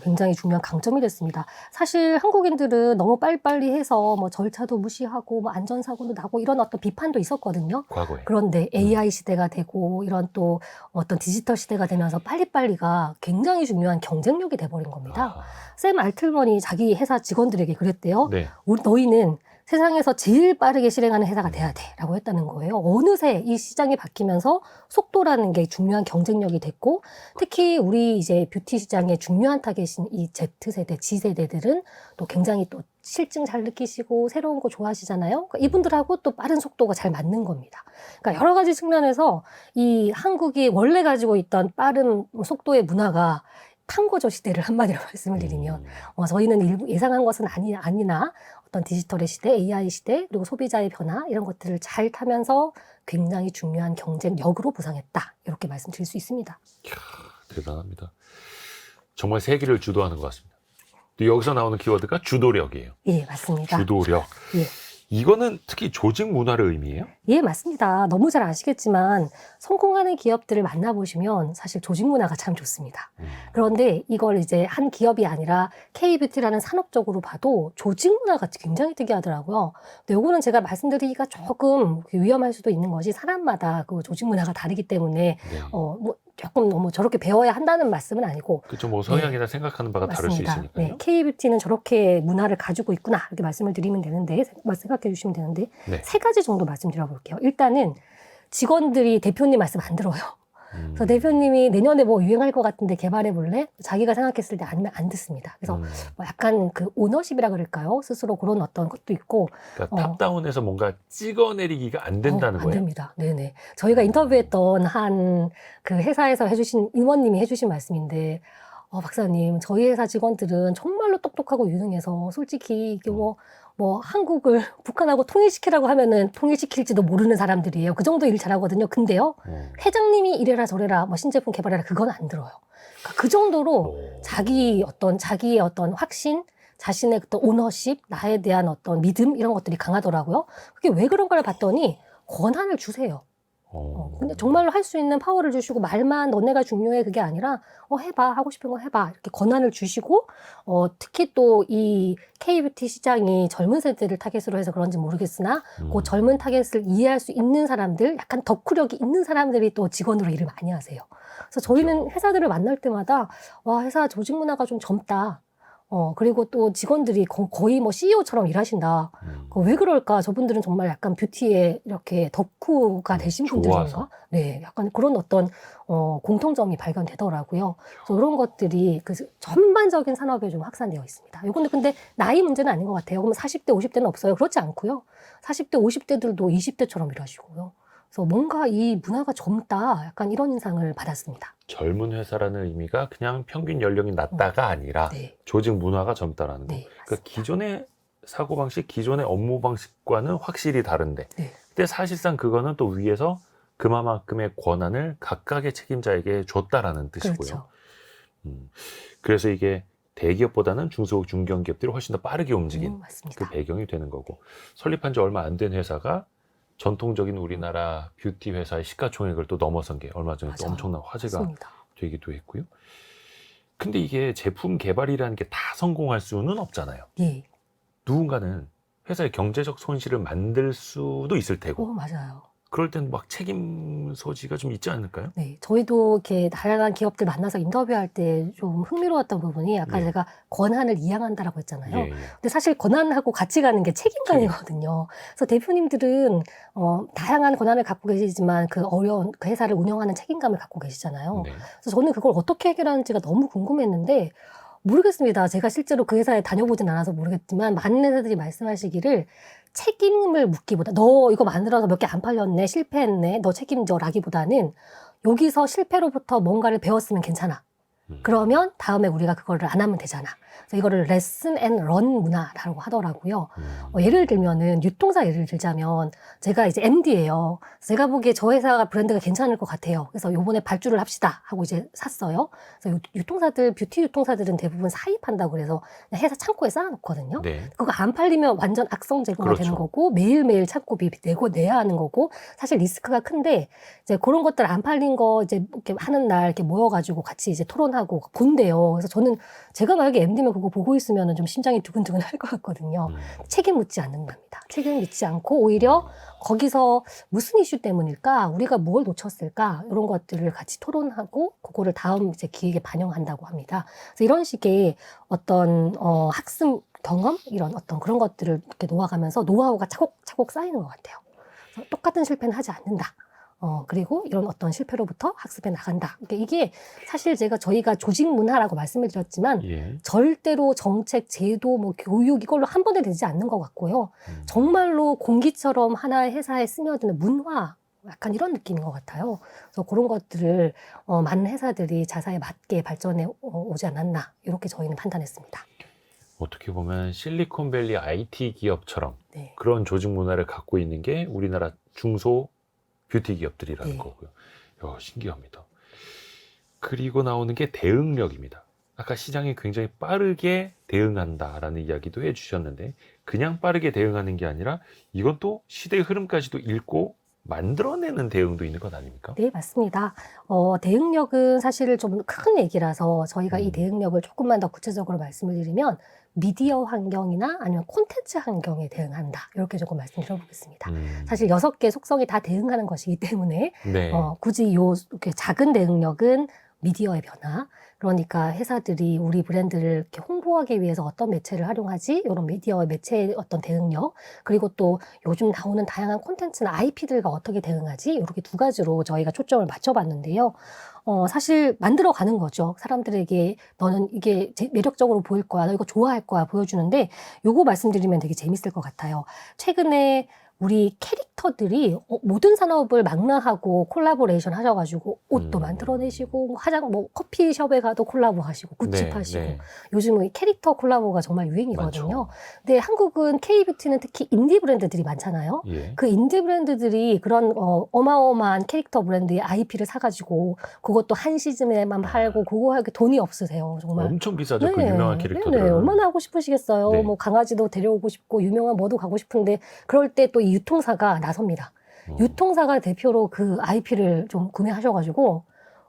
굉장히 중요한 강점이 됐습니다. 사실 한국인들은 너무 빨리빨리 해서 뭐 절차도 무시하고 뭐 안전사고도 나고 이런 어떤 비판도 있었거든요. 과거에. 그런데 AI 시대가 되고 이런 또 어떤 디지털 시대가 되면서 빨리빨리가 굉장히 중요한 경쟁력이 돼버린 겁니다. 아하. 샘 알틀먼이 자기 회사 직원들에게 그랬대요. 네. 너희는 세상에서 제일 빠르게 실행하는 회사가 돼야 돼 라고 했다는 거예요. 어느새 이 시장이 바뀌면서 속도라는 게 중요한 경쟁력이 됐고 특히 우리 이제 뷰티 시장의 중요한 타겟인 이 Z세대, G세대들은 또 굉장히 또 실증 잘 느끼시고 새로운 거 좋아하시잖아요. 그러니까 이분들하고 또 빠른 속도가 잘 맞는 겁니다. 그러니까 여러 가지 측면에서 이 한국이 원래 가지고 있던 빠른 속도의 문화가 탄거조 시대를 한마디로 말씀을 드리면 저희는 일부 예상한 것은 아니나 어떤 디지털의 시대, AI 시대, 그리고 소비자의 변화 이런 것들을 잘 타면서 굉장히 중요한 경쟁력으로 부상했다. 이렇게 말씀드릴 수 있습니다. 이야, 대단합니다. 정말 세기를 주도하는 것 같습니다. 또 여기서 나오는 키워드가 주도력이에요. 예, 맞습니다. 주도력. 예. 이거는 특히 조직 문화를 의미해요? 예, 맞습니다. 너무 잘 아시겠지만 성공하는 기업들을 만나보시면 사실 조직 문화가 참 좋습니다. 그런데 이걸 이제 한 기업이 아니라 K뷰티라는 산업적으로 봐도 조직 문화가 굉장히 특이하더라고요. 근데 요거는 제가 말씀드리기가 조금 위험할 수도 있는 것이 사람마다 그 조직 문화가 다르기 때문에 네. 뭐 조금 너무 저렇게 배워야 한다는 말씀은 아니고 그렇죠. 뭐 성향이나 생각하는 바가 다를 수 맞습니다. 있으니까요. 네, K뷰티는 저렇게 문화를 가지고 있구나 이렇게 말씀을 드리면 되는데 생각해 주시면 되는데 네. 세 가지 정도 말씀드려 볼게요. 일단은 직원들이 대표님 말씀 안 들어요. 그래서 대표님이 내년에 뭐 유행할 것 같은데 개발해 볼래? 자기가 생각했을 때 아니면 안 듣습니다. 그래서 뭐 약간 그 오너십이라 그럴까요? 스스로 그런 어떤 것도 있고. 그러니까 탑다운에서 뭔가 찍어내리기가 안 된다는 안 거예요? 됩니다. 네네. 저희가 인터뷰했던 한 그 회사에서 해주신 임원님이 해주신 말씀인데, 박사님, 저희 회사 직원들은 정말로 똑똑하고 유능해서 솔직히 이게 뭐 한국을 북한하고 통일시키라고 하면은 통일시킬지도 모르는 사람들이에요. 그 정도 일 잘하거든요. 근데요, 회장님이 이래라 저래라, 뭐 신제품 개발해라 그건 안 들어요. 그러니까 그 정도로 자기의 어떤 확신, 자신의 어떤 오너십, 나에 대한 어떤 믿음 이런 것들이 강하더라고요. 그게 왜 그런가를 봤더니 권한을 주세요. 근데 정말로 할 수 있는 파워를 주시고 말만 너네가 중요해 그게 아니라 해봐 하고 싶은 거 해봐 이렇게 권한을 주시고 특히 또 이 K뷰티 시장이 젊은 세대를 타겟으로 해서 그런지 모르겠으나 그 젊은 타겟을 이해할 수 있는 사람들 약간 덕후력이 있는 사람들이 또 직원으로 일을 많이 하세요. 그래서 저희는 회사들을 만날 때마다 와 회사 조직 문화가 좀 젊다. 그리고 또 직원들이 거의 뭐 CEO처럼 일하신다. 왜 그럴까? 저분들은 정말 약간 뷰티에 이렇게 덕후가 되신 분들인가? 네, 약간 그런 어떤, 공통점이 발견되더라고요. 그래서 그런 것들이 그 전반적인 산업에 좀 확산되어 있습니다. 이건 근데 나이 문제는 아닌 것 같아요. 그러면 40대, 50대는 없어요. 그렇지 않고요. 40대, 50대들도 20대처럼 일하시고요. 그래서 뭔가 이 문화가 젊다. 약간 이런 인상을 받았습니다. 젊은 회사라는 의미가 그냥 평균 연령이 낮다가 아니라 네. 조직 문화가 젊다라는 거. 네, 그러니까 기존의 사고방식, 기존의 업무 방식과는 확실히 다른데 네. 근데 사실상 그거는 또 위에서 그만큼의 권한을 각각의 책임자에게 줬다라는 뜻이고요. 그렇죠. 그래서 이게 대기업보다는 중소, 중견기업들이 훨씬 더 빠르게 움직인 맞습니다. 그 배경이 되는 거고 설립한 지 얼마 안 된 회사가 전통적인 우리나라 뷰티 회사의 시가총액을 또 넘어선 게 얼마 전에 또 엄청난 화제가 맞습니다. 되기도 했고요. 근데 이게 제품 개발이라는 게 다 성공할 수는 없잖아요. 예. 누군가는 회사의 경제적 손실을 만들 수도 있을 테고 맞아요. 그럴 땐 막 책임 소지가 좀 있지 않을까요? 네, 저희도 이렇게 다양한 기업들 만나서 인터뷰할 때 좀 흥미로웠던 부분이 아까 네. 제가 권한을 이양한다라고 했잖아요. 예, 예. 근데 사실 권한하고 같이 가는 게 책임감이거든요. 그래서 대표님들은 다양한 권한을 갖고 계시지만 그 어려운 그 회사를 운영하는 책임감을 갖고 계시잖아요. 네. 그래서 저는 그걸 어떻게 해결하는지가 너무 궁금했는데 모르겠습니다. 제가 실제로 그 회사에 다녀보진 않아서 모르겠지만 많은 회사들이 말씀하시기를 책임을 묻기보다 너 이거 만들어서 몇 개 안 팔렸네, 실패했네, 너 책임져라기보다는 여기서 실패로부터 뭔가를 배웠으면 괜찮아. 그러면 다음에 우리가 그거를 안 하면 되잖아. 그래서 이거를 레슨 앤 런 문화라고 하더라고요. 예를 들면은 유통사 예를 들자면 제가 이제 MD예요. 제가 보기에 저 회사가 브랜드가 괜찮을 것 같아요. 그래서 요번에 발주를 합시다 하고 이제 샀어요. 그래서 유통사들 뷰티 유통사들은 대부분 사입한다고 그래서 회사 창고에 쌓아놓거든요. 네. 그거 안 팔리면 완전 악성 재고가 그렇죠. 되는 거고 매일매일 창고비 내야 하는 거고 사실 리스크가 큰데 이제 그런 것들 안 팔린 거 이제 이렇게 하는 날 이렇게 모여가지고 같이 이제 토론하고 본대요. 그래서 저는 제가 만약에 MD면 그거 보고 있으면은 좀 심장이 두근두근 할 것 같거든요. 책임 묻지 않는답니다. 책임 묻지 않고 오히려 거기서 무슨 이슈 때문일까? 우리가 뭘 놓쳤을까? 이런 것들을 같이 토론하고 그거를 다음 이제 기획에 반영한다고 합니다. 그래서 이런 식의 어떤 학습 경험 이런 어떤 그런 것들을 이렇게 놓아가면서 노하우가 차곡차곡 쌓이는 것 같아요. 그래서 똑같은 실패는 하지 않는다. 그리고 이런 어떤 실패로부터 학습해 나간다. 그러니까 이게 사실 저희가 조직 문화라고 말씀을 드렸지만 예. 절대로 정책, 제도, 뭐 교육 이걸로 한 번에 되지 않는 것 같고요. 정말로 공기처럼 하나의 회사에 스며드는 문화 약간 이런 느낌인 것 같아요. 그래서 그런 것들을 많은 회사들이 자사에 맞게 발전해 오지 않았나 이렇게 저희는 판단했습니다. 어떻게 보면 실리콘밸리 IT 기업처럼 네. 그런 조직 문화를 갖고 있는 게 우리나라 중소 뷰티 기업들이라는 네. 거고요. 신기합니다. 그리고 나오는 게 대응력입니다. 아까 시장이 굉장히 빠르게 대응한다라는 이야기도 해주셨는데 그냥 빠르게 대응하는 게 아니라 이건 또 시대의 흐름까지도 읽고 만들어내는 대응도 있는 것 아닙니까? 네, 맞습니다. 대응력은 사실 좀 큰 얘기라서 저희가 이 대응력을 조금만 더 구체적으로 말씀을 드리면 미디어 환경이나 아니면 콘텐츠 환경에 대응한다. 이렇게 조금 말씀드려보겠습니다. 사실 6개 속성이 다 대응하는 것이기 때문에 네. 굳이 이렇게 작은 대응력은 미디어의 변화. 그러니까 회사들이 우리 브랜드를 이렇게 홍보하기 위해서 어떤 매체를 활용하지? 이런 미디어의 매체의 어떤 대응력. 그리고 또 요즘 나오는 다양한 콘텐츠나 IP들과 어떻게 대응하지? 이렇게 두 가지로 저희가 초점을 맞춰봤는데요. 사실 만들어가는 거죠. 사람들에게 너는 이게 매력적으로 보일 거야. 너 이거 좋아할 거야. 보여주는데 요거 말씀드리면 되게 재밌을 것 같아요. 최근에 우리 캐릭터들이 모든 산업을 망라하고 콜라보레이션 하셔가지고 옷도 만들어내시고 커피숍에 가도 콜라보 하시고 굿즈 파시고 요즘은 캐릭터 콜라보가 정말 유행이거든요. 많죠. 근데 한국은 K뷰티는 특히 인디 브랜드들이 많잖아요. 예. 그 인디 브랜드들이 그런 어마어마한 캐릭터 브랜드의 IP를 사가지고 그것도 한 시즌에만 팔고 그거 하기 돈이 없으세요. 정말. 엄청 비싸죠. 그 유명한 캐릭터들. 네, 얼마나 하고 싶으시겠어요. 네. 뭐 강아지도 데려오고 싶고 유명한 뭐도 가고 싶은데 그럴 때 또 이 유통사가 나섭니다. 유통사가 대표로 그 IP를 좀 구매하셔가지고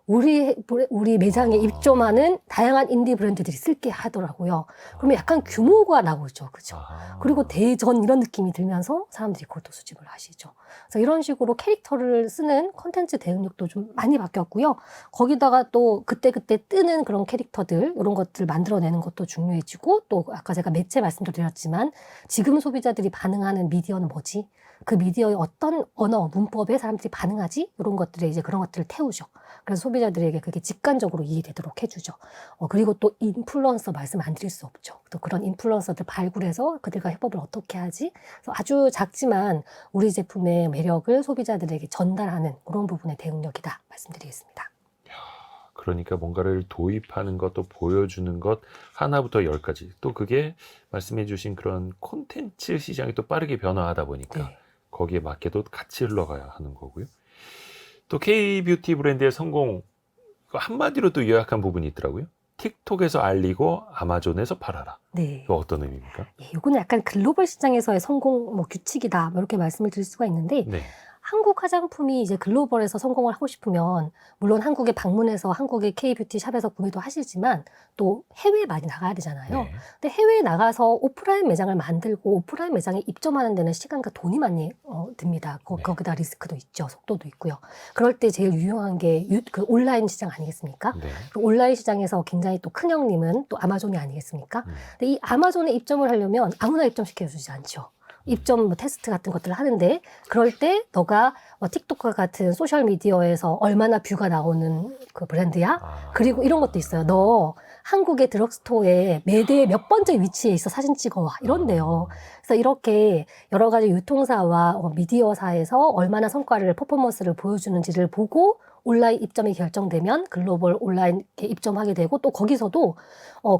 우리 매장에 입점하는 다양한 인디 브랜드들이 쓸게 하더라고요. 그러면 약간 규모가 나오죠. 그죠? 그리고 대전 이런 느낌이 들면서 사람들이 그것도 수집을 하시죠. 그래서 이런 식으로 캐릭터를 쓰는 콘텐츠 대응력도 좀 많이 바뀌었고요. 거기다가 또 그때그때 뜨는 그런 캐릭터들 이런 것들 만들어내는 것도 중요해지고 또 아까 제가 매체 말씀도 드렸지만 지금 소비자들이 반응하는 미디어는 뭐지? 그 미디어의 어떤 언어, 문법에 사람들이 반응하지? 이런 것들에 이제 그런 것들을 태우죠. 그래서 소비자들에게 그게 직관적으로 이해되도록 해주죠. 그리고 또 인플루언서 말씀 안 드릴 수 없죠. 또 그런 인플루언서들 발굴해서 그들과 협업을 어떻게 하지? 그래서 아주 작지만 우리 제품의 매력을 소비자들에게 전달하는 그런 부분의 대응력이다 말씀드리겠습니다. 그러니까 뭔가를 도입하는 것, 또 보여주는 것 하나부터 10까지. 또 그게 말씀해 주신 그런 콘텐츠 시장이 또 빠르게 변화하다 보니까 네. 거기에 맞게도 같이 흘러가야 하는 거고요. 또 K뷰티 브랜드의 성공 한마디로 또 요약한 부분이 있더라고요. 틱톡에서 알리고 아마존에서 팔아라. 네. 이거 어떤 의미입니까? 이거는 약간 글로벌 시장에서의 성공 규칙이다 이렇게 말씀을 드릴 수가 있는데 네. 한국 화장품이 이제 글로벌에서 성공을 하고 싶으면 물론 한국에 방문해서 한국의 K뷰티 샵에서 구매도 하시지만 또 해외에 많이 나가야 되잖아요. 네. 근데 해외에 나가서 오프라인 매장을 만들고 오프라인 매장에 입점하는 데는 시간과 돈이 많이 듭니다. 네. 거기다 리스크도 있죠. 속도도 있고요. 그럴 때 제일 유용한 게 그 온라인 시장 아니겠습니까? 네. 그 온라인 시장에서 굉장히 또 큰 형님은 또 아마존이 아니겠습니까? 근데 이 아마존에 입점을 하려면 아무나 입점시켜주지 않죠. 입점 테스트 같은 것들을 하는데 그럴 때 너가 틱톡과 같은 소셜 미디어에서 얼마나 뷰가 나오는 그 브랜드야? 그리고 이런 것도 있어요. 너 한국의 드럭스토어에 매대에 몇 번째 위치에 있어 사진 찍어와 이런데요. 그래서 이렇게 여러 가지 유통사와 미디어사에서 얼마나 성과를 퍼포먼스를 보여주는지를 보고 온라인 입점이 결정되면 글로벌 온라인 입점하게 되고 또 거기서도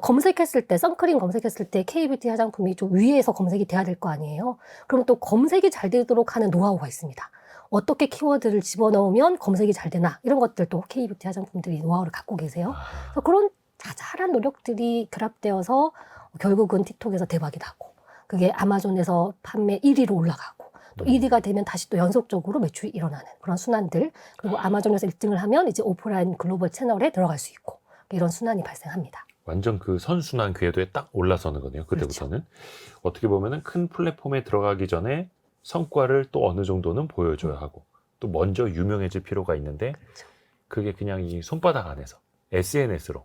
검색했을 때 선크림 검색했을 때 K뷰티 화장품이 좀 위에서 검색이 돼야 될 거 아니에요. 그럼 또 검색이 잘 되도록 하는 노하우가 있습니다. 어떻게 키워드를 집어넣으면 검색이 잘 되나 이런 것들도 K뷰티 화장품들이 노하우를 갖고 계세요. 그래서 그런 자잘한 노력들이 결합되어서 결국은 틱톡에서 대박이 나고 그게 아마존에서 판매 1위로 올라가고 또 1위가 되면 다시 또 연속적으로 매출이 일어나는 그런 순환들 그리고 아마존에서 1등을 하면 이제 오프라인 글로벌 채널에 들어갈 수 있고 이런 순환이 발생합니다. 완전 그 선순환 궤도에 딱 올라서는 거네요. 그때부터는. 그렇죠. 어떻게 보면은 큰 플랫폼에 들어가기 전에 성과를 또 어느 정도는 보여줘야 하고 또 먼저 유명해질 필요가 있는데 그렇죠. 그게 그냥 이 손바닥 안에서 SNS로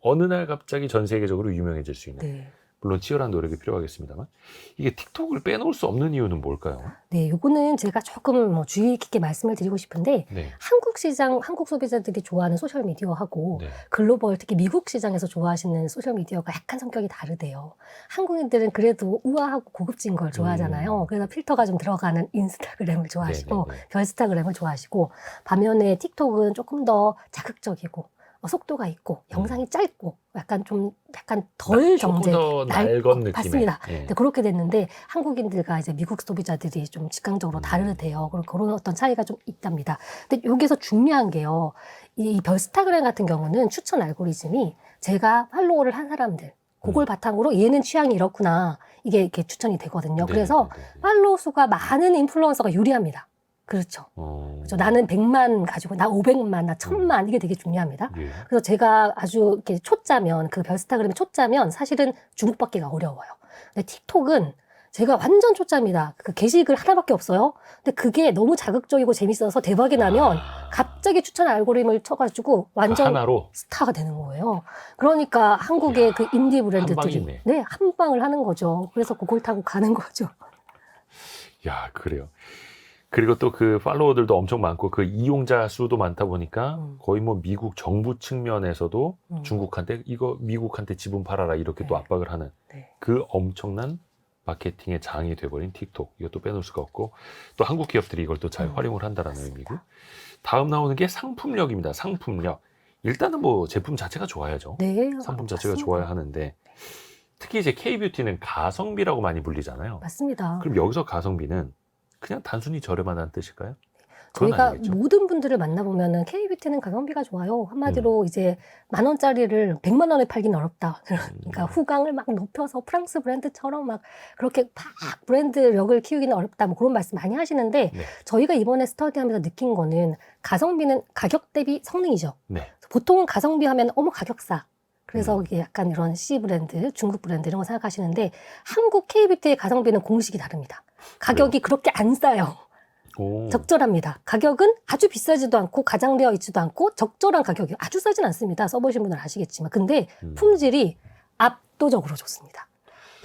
어느 날 갑자기 전 세계적으로 유명해질 수 있는 네. 물론 치열한 노력이 필요하겠습니다만 이게 틱톡을 빼놓을 수 없는 이유는 뭘까요? 네, 요거는 제가 조금 주의 깊게 말씀을 드리고 싶은데 네. 한국 시장, 한국 소비자들이 좋아하는 소셜 미디어하고 네. 글로벌 특히 미국 시장에서 좋아하시는 소셜 미디어가 약간 성격이 다르대요. 한국인들은 그래도 우아하고 고급진 걸 좋아하잖아요. 그래서 필터가 좀 들어가는 인스타그램을 좋아하시고 네네네. 별스타그램을 좋아하시고 반면에 틱톡은 조금 더 자극적이고 속도가 있고 영상이 짧고 약간 덜 정제 조금 더 낡은 느낌의. 맞습니다. 예. 네, 그렇게 됐는데 한국인들과 이제 미국 소비자들이 좀 직감적으로 다르대요. 그런 어떤 차이가 좀 있답니다. 근데 여기서 중요한 게요. 이 별스타그램 같은 경우는 추천 알고리즘이 제가 팔로우를 한 사람들 그걸 바탕으로 얘는 취향이 이렇구나 이게 이렇게 추천이 되거든요. 네, 그래서 네, 네, 네. 팔로우 수가 많은 인플루언서가 유리합니다. 그렇죠. 그래서 나는 100만 가지고 나 500만, 나 1000만 이게 되게 중요합니다. 예. 그래서 제가 아주 이렇게 초짜면 그 별스타그램 초짜면 사실은 중국 받기가 어려워요. 근데 틱톡은 제가 완전 초짜입니다. 그 게시글 하나밖에 없어요. 근데 그게 너무 자극적이고 재밌어서 대박이 나면 갑자기 추천 알고리즘을 쳐가지고 완전 하나로 스타가 되는 거예요. 그러니까 한국의 그 인디 브랜드들이 방이네. 네, 한 방을 하는 거죠. 그래서 그걸 타고 가는 거죠. 야, 그래요. 그리고 또 그 팔로워들도 엄청 많고 그 이용자 수도 많다 보니까 거의 뭐 미국 정부 측면에서도 중국한테 이거 미국한테 지분 팔아라 이렇게 또 네. 압박을 하는 네. 그 엄청난 마케팅의 장이 돼버린 틱톡 이것도 빼놓을 수가 없고 또 한국 기업들이 이걸 또 잘 활용을 한다라는 의미고 다음 나오는 게 상품력입니다. 상품력. 일단은 뭐 제품 자체가 좋아야죠. 네, 상품 자체가 맞습니다. 좋아야 하는데 특히 이제 K뷰티는 가성비라고 많이 불리잖아요. 맞습니다. 그럼 여기서 가성비는 그냥 단순히 저렴하다는 뜻일까요? 그건 저희가 아니겠죠. 모든 분들을 만나보면은 K뷰티는 가성비가 좋아요. 한마디로 음. 이제 10,000원짜리를 100만 원에 팔기는 어렵다. 그러니까 후광을 막 높여서 프랑스 브랜드처럼 막 그렇게 막 브랜드력을 키우기는 어렵다. 뭐 그런 말씀 많이 하시는데 네. 저희가 이번에 스터디하면서 느낀 거는 가성비는 가격 대비 성능이죠. 네. 보통은 가성비 하면 어머 가격 싸. 그래서 음. 이게 약간 이런 C 브랜드, 중국 브랜드 이런 거 생각하시는데 한국 K뷰티의 가성비는 공식이 다릅니다. 가격이 그렇게 안 싸요. 오. 적절합니다. 가격은 아주 비싸지도 않고 가장되어 있지도 않고 적절한 가격이 아주 싸진 않습니다. 써보신 분들은 아시겠지만. 근데 품질이 압도적으로 좋습니다.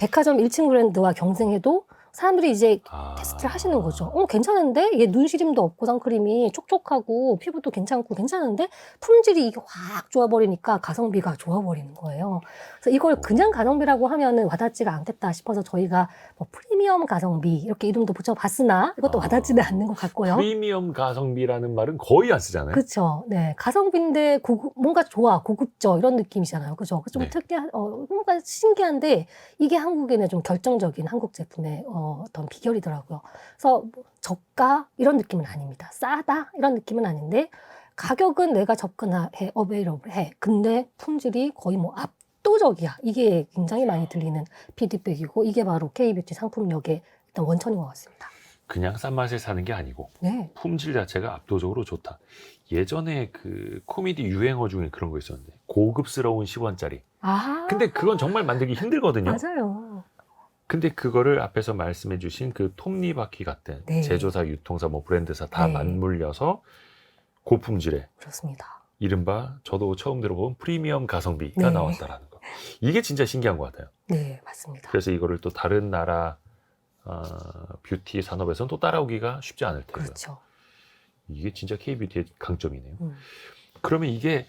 백화점 1층 브랜드와 경쟁해도 사람들이 이제 테스트를 하시는 거죠. 괜찮은데? 이게 눈시림도 없고 선크림이 촉촉하고 피부도 괜찮고 괜찮은데 품질이 이게 확 좋아버리니까 가성비가 좋아버리는 거예요. 그래서 이걸 그냥 가성비라고 하면은 와닿지가 않겠다 싶어서 저희가 뭐 프리미엄 가성비 이렇게 이름도 붙여봤으나 이것도 와닿지는 않는 것 같고요. 프리미엄 가성비라는 말은 거의 안 쓰잖아요. 그렇죠. 네, 가성비인데 뭔가 좋아, 고급져 이런 느낌이잖아요. 그죠? 좀 네. 특이한, 뭔가 신기한데 이게 한국인의 좀 결정적인 한국 제품의 어떤 비결이더라고요. 그래서 뭐 저가 이런 느낌은 아닙니다. 싸다 이런 느낌은 아닌데 가격은 내가 접근해, 어베이러블해. 근데 품질이 거의 뭐 압도적이야. 이게 굉장히 많이 들리는 피드백이고 이게 바로 K뷰티 상품력의 일단 원천인 것 같습니다. 그냥 싼 맛에 사는 게 아니고 네. 품질 자체가 압도적으로 좋다. 예전에 그 코미디 유행어 중에 그런 거 있었는데 고급스러운 10원짜리. 아, 근데 그건 정말 만들기 힘들거든요. 맞아요. 근데 그거를 앞에서 말씀해 주신 그 톱니바퀴 같은 네. 제조사, 유통사, 뭐 브랜드사 다 네. 맞물려서 고품질의 그렇습니다. 이른바 저도 처음 들어본 프리미엄 가성비가 네. 나왔다라는 거. 이게 진짜 신기한 것 같아요. 네, 맞습니다. 그래서 이거를 또 다른 나라 뷰티 산업에서는 또 따라오기가 쉽지 않을 테고요. 그렇죠. 이게 진짜 K뷰티의 강점이네요. 그러면 이게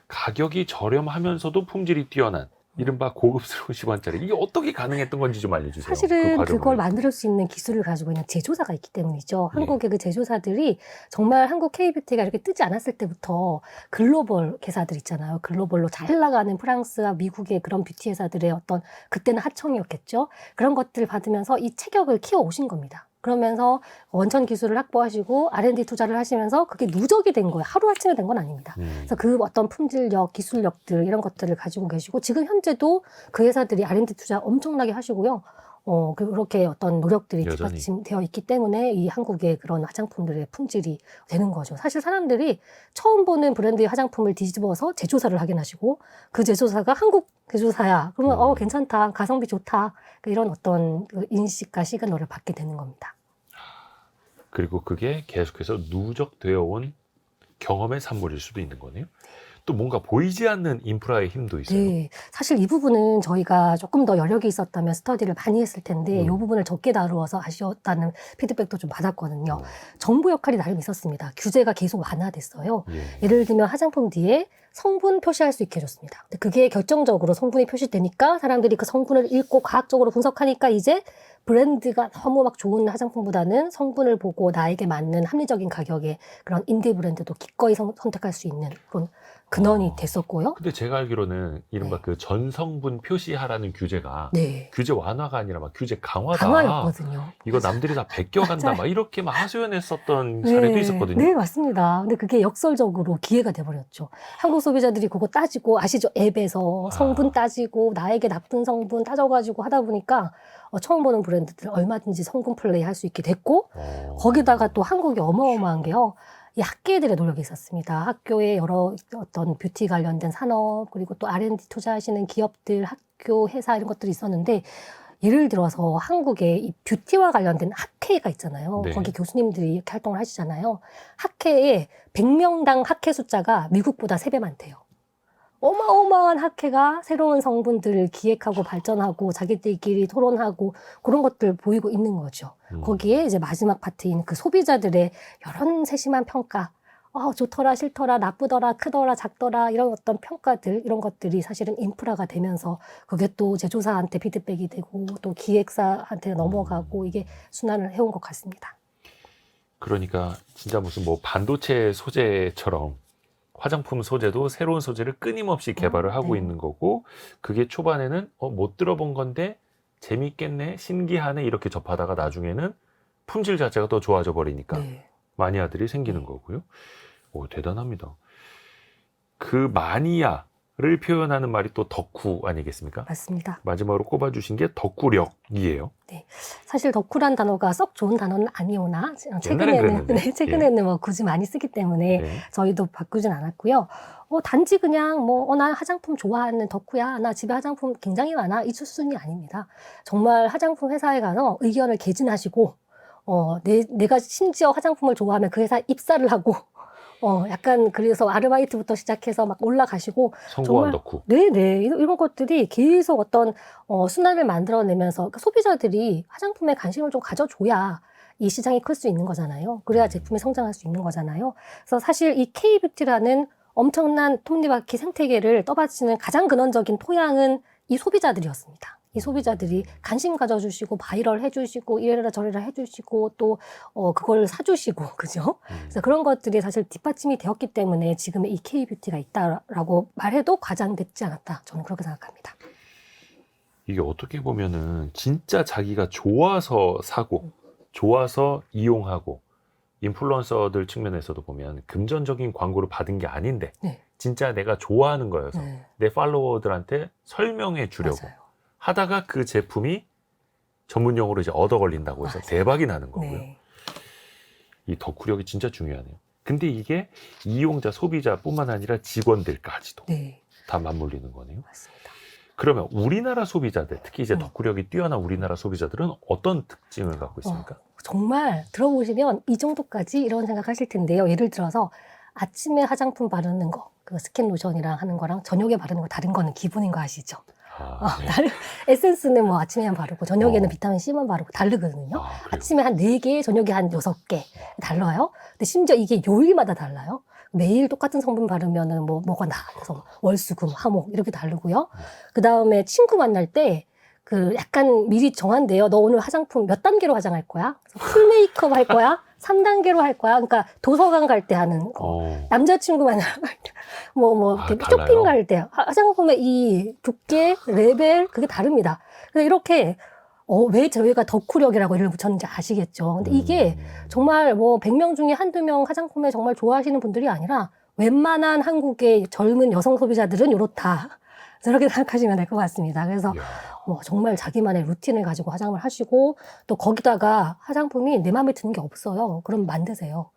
가격이 저렴하면서도 품질이 뛰어난 이른바 고급스러운 10원짜리 이게 어떻게 가능했던 건지 좀 알려주세요. 사실은 과정을. 그걸 만들 수 있는 기술을 가지고 있는 제조사가 있기 때문이죠. 예. 한국의 그 제조사들이 정말 한국 K뷰티가 이렇게 뜨지 않았을 때부터 글로벌 회사들 있잖아요. 글로벌로 잘 나가는 프랑스와 미국의 그런 뷰티 회사들의 어떤 그때는 하청이었겠죠. 그런 것들을 받으면서 이 체격을 키워 오신 겁니다. 그러면서 원천 기술을 확보하시고 R&D 투자를 하시면서 그게 누적이 된 거예요. 하루아침에 된 건 아닙니다. 그래서 그 어떤 품질력, 기술력들 이런 것들을 가지고 계시고 지금 현재도 그 회사들이 R&D 투자 엄청나게 하시고요. 그렇게 어떤 노력들이 여전히. 뒷받침되어 있기 때문에 이 한국의 그런 화장품들의 품질이 되는 거죠. 사실 사람들이 처음 보는 브랜드의 화장품을 뒤집어서 제조사를 확인하시고 그 제조사가 한국 제조사야. 그러면 괜찮다. 가성비 좋다. 이런 어떤 그 인식과 시그널을 받게 되는 겁니다. 그리고 그게 계속해서 누적되어 온 경험의 산물일 수도 있는 거네요. 또 뭔가 보이지 않는 인프라의 힘도 있어요. 네. 사실 이 부분은 저희가 조금 더 여력이 있었다면 스터디를 많이 했을 텐데 이 부분을 적게 다루어서 아쉬웠다는 피드백도 좀 받았거든요. 정부 역할이 나름 있었습니다. 규제가 계속 완화됐어요. 예를 들면 화장품 뒤에 성분 표시할 수 있게 해줬습니다. 근데 그게 결정적으로 성분이 표시되니까 사람들이 그 성분을 읽고 과학적으로 분석하니까 이제 브랜드가 너무 막 좋은 화장품보다는 성분을 보고 나에게 맞는 합리적인 가격의 그런 인디 브랜드도 기꺼이 선택할 수 있는 그런 근원이 됐었고요. 근데 제가 알기로는 이른바 네. 그 전성분 표시하라는 규제가 네. 규제 완화가 아니라 막 규제 강화다. 강화였거든요. 이거 남들이 다 베껴간다. 맞아요. 막 이렇게 막 하소연했었던 사례도 있었거든요. 네, 맞습니다. 근데 그게 역설적으로 기회가 돼버렸죠. 한국 소비자들이 그거 따지고, 아시죠? 앱에서 성분 따지고, 나에게 나쁜 성분 따져가지고 하다 보니까, 처음 보는 브랜드들 얼마든지 성분 플레이 할 수 있게 됐고, 거기다가 또 한국이 어마어마한 게요. 이 학계들의 노력이 있었습니다. 학교에 여러 어떤 뷰티 관련된 산업, 그리고 또 R&D 투자하시는 기업들, 학교, 회사 이런 것들이 있었는데, 예를 들어서 한국에 이 뷰티와 관련된 학회가 있잖아요. 네. 거기 교수님들이 이렇게 활동을 하시잖아요. 학회에 100명당 학회 숫자가 미국보다 3배 많대요. 어마어마한 학회가 새로운 성분들을 기획하고 발전하고 자기들끼리 토론하고 그런 것들 보이고 있는 거죠. 거기에 이제 마지막 파트인 그 소비자들의 이런 세심한 평가, 좋더라, 싫더라, 나쁘더라, 크더라, 작더라 이런 어떤 평가들 이런 것들이 사실은 인프라가 되면서 그게 또 제조사한테 피드백이 되고 또 기획사한테 넘어가고 이게 순환을 해온 것 같습니다. 그러니까 진짜 무슨 뭐 반도체 소재처럼 화장품 소재도 새로운 소재를 끊임없이 개발을 하고 네. 있는 거고, 그게 초반에는 못 들어본 건데 재밌겠네, 신기하네 이렇게 접하다가 나중에는 품질 자체가 더 좋아져 버리니까 네. 마니아들이 생기는 거고요. 오, 대단합니다. 그 마니아를 표현하는 말이 또 덕후 아니겠습니까? 맞습니다. 마지막으로 꼽아주신 게 덕후력이에요. 사실 덕후란 단어가 썩 좋은 단어는 아니오나 최근에는 그랬는데. 최근에는 뭐 굳이 많이 쓰기 때문에 네. 저희도 바꾸진 않았고요. 단지 그냥 나 화장품 좋아하는 덕후야. 나 집에 화장품 굉장히 많아. 이 수순이 아닙니다. 정말 화장품 회사에 가서 의견을 개진하시고 내가 심지어 화장품을 좋아하면 그 회사에 입사를 하고 약간 그래서 아르바이트부터 시작해서 막 올라가시고 성공한 정말 덕후. 네네 이런 것들이 계속 어떤 순환을 만들어내면서 그러니까 소비자들이 화장품에 관심을 좀 가져줘야 이 시장이 클 수 있는 거잖아요. 그래야 제품이 성장할 수 있는 거잖아요. 그래서 사실 이 K뷰티라는 엄청난 톱니바퀴 생태계를 떠받치는 가장 근원적인 토양은 이 소비자들이었습니다. 이 소비자들이 관심 가져주시고 바이럴 해주시고 이래라 저래라 해주시고 또 그걸 사주시고 그죠? 그래서 그런 것들이 사실 뒷받침이 되었기 때문에 지금의 이 K뷰티가 있다라고 말해도 과장되지 않았다. 저는 그렇게 생각합니다. 이게 어떻게 보면은 진짜 자기가 좋아서 사고 좋아서 이용하고, 인플루언서들 측면에서도 보면 금전적인 광고를 받은 게 아닌데 네. 진짜 내가 좋아하는 거여서 내 팔로워들한테 설명해 주려고 맞아요. 하다가 그 제품이 전문용어로 이제 얻어 걸린다고 해서 맞아요. 대박이 나는 거고요. 네. 이 덕후력이 진짜 중요하네요. 근데 이게 이용자, 소비자뿐만 아니라 직원들까지도 네. 다 맞물리는 거네요. 맞습니다. 그러면 우리나라 소비자들, 특히 이제 음. 덕후력이 뛰어난 우리나라 소비자들은 어떤 특징을 갖고 있습니까? 정말 들어보시면 이 정도까지 이런 생각하실 텐데요. 예를 들어서 아침에 화장품 바르는 거, 그 스킨 로션이랑 하는 거랑 저녁에 바르는 거 다른 거는 기분인 거 아시죠? 네. 에센스는 뭐 아침에만 바르고 저녁에는 어. 비타민 C만 바르고 다르거든요. 그래요? 아침에 한 4개, 저녁에 한 6개 달라요. 근데 심지어 이게 요일마다 달라요. 매일 똑같은 성분 바르면은 뭐가 나. 그래서 월수금, 화목 이렇게 다르고요. 그 다음에 친구 만날 때 그 약간 미리 정한대요. 너 오늘 화장품 몇 단계로 화장할 거야? 풀 메이크업 할 거야? 3단계로 할 거야? 그러니까 도서관 갈 때 하는 거. 남자친구 만나러 갈 때, 이렇게 달라요? 쇼핑 갈 때, 화장품의 이 두께, 레벨, 그게 다릅니다. 그래서 이렇게, 왜 저희가 덕후력이라고 이름을 붙였는지 아시겠죠? 근데 이게 정말 100명 중에 한두 명 화장품에 정말 좋아하시는 분들이 아니라 웬만한 한국의 젊은 여성 소비자들은 이렇다. 저렇게 생각하시면 될 것 같습니다. 그래서 정말 자기만의 루틴을 가지고 화장을 하시고 또 거기다가 화장품이 내 마음에 드는 게 없어요. 그럼 만드세요.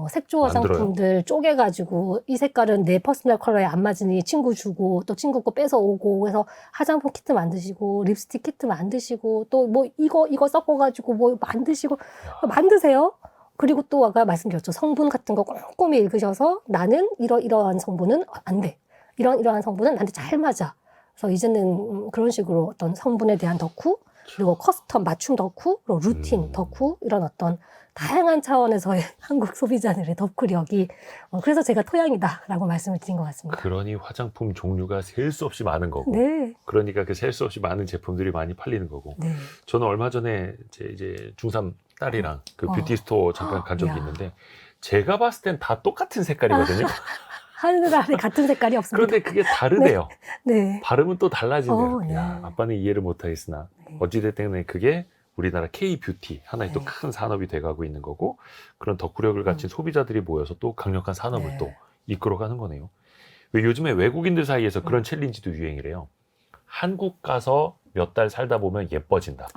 색조 화장품들 쪼개가지고 이 색깔은 내 퍼스널 컬러에 안 맞으니 친구 주고 또 친구 거 뺏어 오고 그래서 화장품 키트 만드시고 립스틱 키트 만드시고 또 이거 섞어가지고 만드시고 만드세요. 그리고 또 아까 말씀드렸죠. 성분 같은 거 꼼꼼히 읽으셔서 나는 이러한 성분은 안 돼. 이러한 성분은 나한테 잘 맞아. 그래서 이제는 그런 식으로 어떤 성분에 대한 덕후, 그리고 커스텀 맞춤 덕후, 그리고 루틴 덕후, 이런 어떤 다양한 차원에서의 한국 소비자들의 덕후력이 그래서 제가 토양이다라고 말씀을 드린 것 같습니다. 그러니 화장품 종류가 셀 수 없이 많은 거고, 네. 그러니까 그 셀 수 없이 많은 제품들이 많이 팔리는 거고. 네. 저는 얼마 전에 이제 중3 딸이랑 그 뷰티 스토어 잠깐 간 적이 야. 있는데 제가 봤을 땐 다 똑같은 색깔이거든요. 하늘 아래 같은 색깔이 없습니다. 그런데 그게 다르대요. 네. 발음은 또 달라지네요. 네. 야, 아빠는 이해를 못하겠으나 네. 어찌됐든 그게 우리나라 K-뷰티 하나의 또 네. 큰 산업이 돼가고 있는 거고 그런 덕후력을 갖춘 소비자들이 모여서 또 강력한 산업을 네. 또 이끌어가는 거네요. 왜 요즘에 외국인들 사이에서 그런 챌린지도 유행이래요. 한국 가서 몇 달 살다 보면 예뻐진다.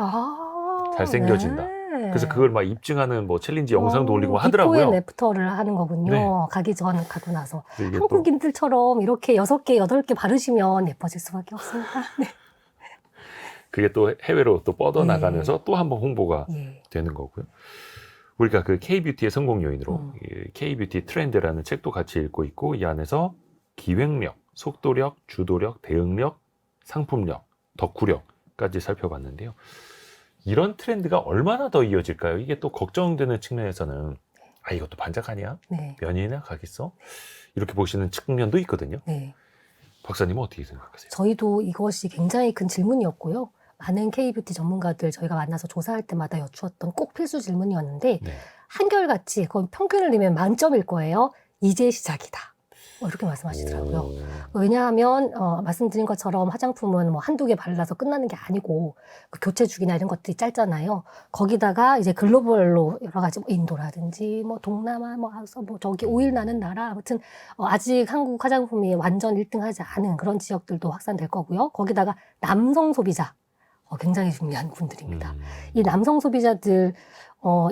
잘생겨진다. 네. 그래서 그걸 막 입증하는 뭐 챌린지 영상도 올리고 비포 하더라고요. 앤 애프터를 하는 거군요. 네. 가기 전, 가고 나서. 그래서 이게 또 한국인들처럼 이렇게 6개, 8개 바르시면 예뻐질 수밖에 없습니다. 네. 그게 또 해외로 또 뻗어나가면서 또 한번 홍보가 예. 되는 거고요. 우리가 그 K-뷰티의 성공 요인으로 이 K-뷰티 트렌드라는 책도 같이 읽고 있고 이 안에서 기획력, 속도력, 주도력, 대응력, 상품력, 덕후력까지 살펴봤는데요. 이런 트렌드가 얼마나 더 이어질까요? 이게 또 걱정되는 측면에서는 아 이것도 반짝 아니야? 네. 몇 년이나 가겠어? 이렇게 보시는 측면도 있거든요. 네. 박사님은 어떻게 생각하세요? 저희도 이것이 굉장히 큰 질문이었고요. 많은 K뷰티 전문가들 저희가 만나서 조사할 때마다 여쭈었던 꼭 필수 질문이었는데 네. 한결같이 거의 평균을 내면 만점일 거예요. 이제 시작이다. 이렇게 말씀하시더라고요. 오. 왜냐하면 말씀드린 것처럼 화장품은 뭐 한두 개 발라서 끝나는 게 아니고 그 교체 주기나 이런 것들이 짧잖아요. 거기다가 이제 글로벌로 여러 가지 뭐 인도라든지 뭐 동남아 뭐 저기 오일 나는 나라 아무튼 아직 한국 화장품이 완전 1등하지 않은 그런 지역들도 확산될 거고요. 거기다가 남성 소비자 굉장히 중요한 분들입니다. 이 남성 소비자들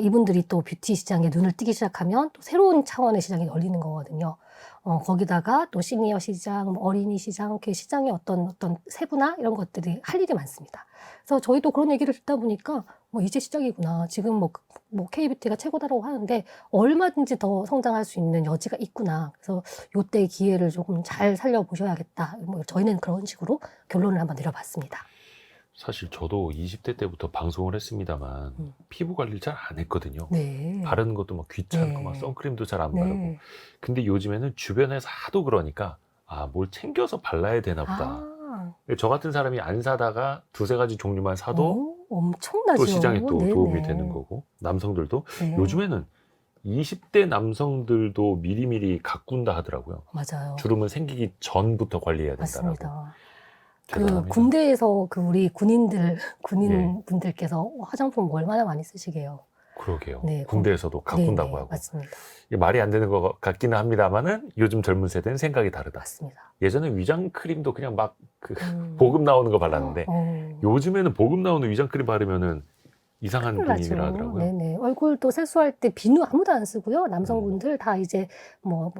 이분들이 또 뷰티 시장에 눈을 띄기 시작하면 또 새로운 차원의 시장이 열리는 거거든요. 거기다가 또 시니어 시장, 뭐 어린이 시장, 그 시장의 어떤 세분화 이런 것들이 할 일이 많습니다. 그래서 저희도 그런 얘기를 듣다 보니까 이제 시작이구나. 지금 K뷰티가 최고다라고 하는데 얼마든지 더 성장할 수 있는 여지가 있구나. 그래서 요때 기회를 조금 잘 살려보셔야겠다. 저희는 그런 식으로 결론을 한번 내려봤습니다. 사실 저도 20대 때부터 방송을 했습니다만 피부 관리를 잘 안 했거든요. 네. 바르는 것도 막 귀찮고 네. 막 선크림도 잘 안 네. 바르고. 근데 요즘에는 주변에서 하도 그러니까 뭘 챙겨서 발라야 되나 보다. 저 같은 사람이 안 사다가 두세 가지 종류만 사도 엄청나죠. 또 시장에 또 네네. 도움이 되는 거고 남성들도 네. 요즘에는 20대 남성들도 미리미리 가꾼다 하더라고요. 맞아요. 주름은 생기기 전부터 관리해야 된다라고. 맞습니다. 대단합니다. 군대에서 우리 군인분들께서 화장품 얼마나 많이 쓰시게요. 그러게요. 네, 군대에서도 가꾼다고 하고. 맞습니다. 이게 말이 안 되는 것 같기는 합니다만은 요즘 젊은 세대는 생각이 다르다. 맞습니다. 예전에 위장 크림도 그냥 막 보급 나오는 거 발랐는데 요즘에는 보급 나오는 위장 크림 바르면은 이상한 분위기라 하더라고요. 네네. 얼굴도 세수할 때 비누 아무도 안 쓰고요. 남성분들 다 이제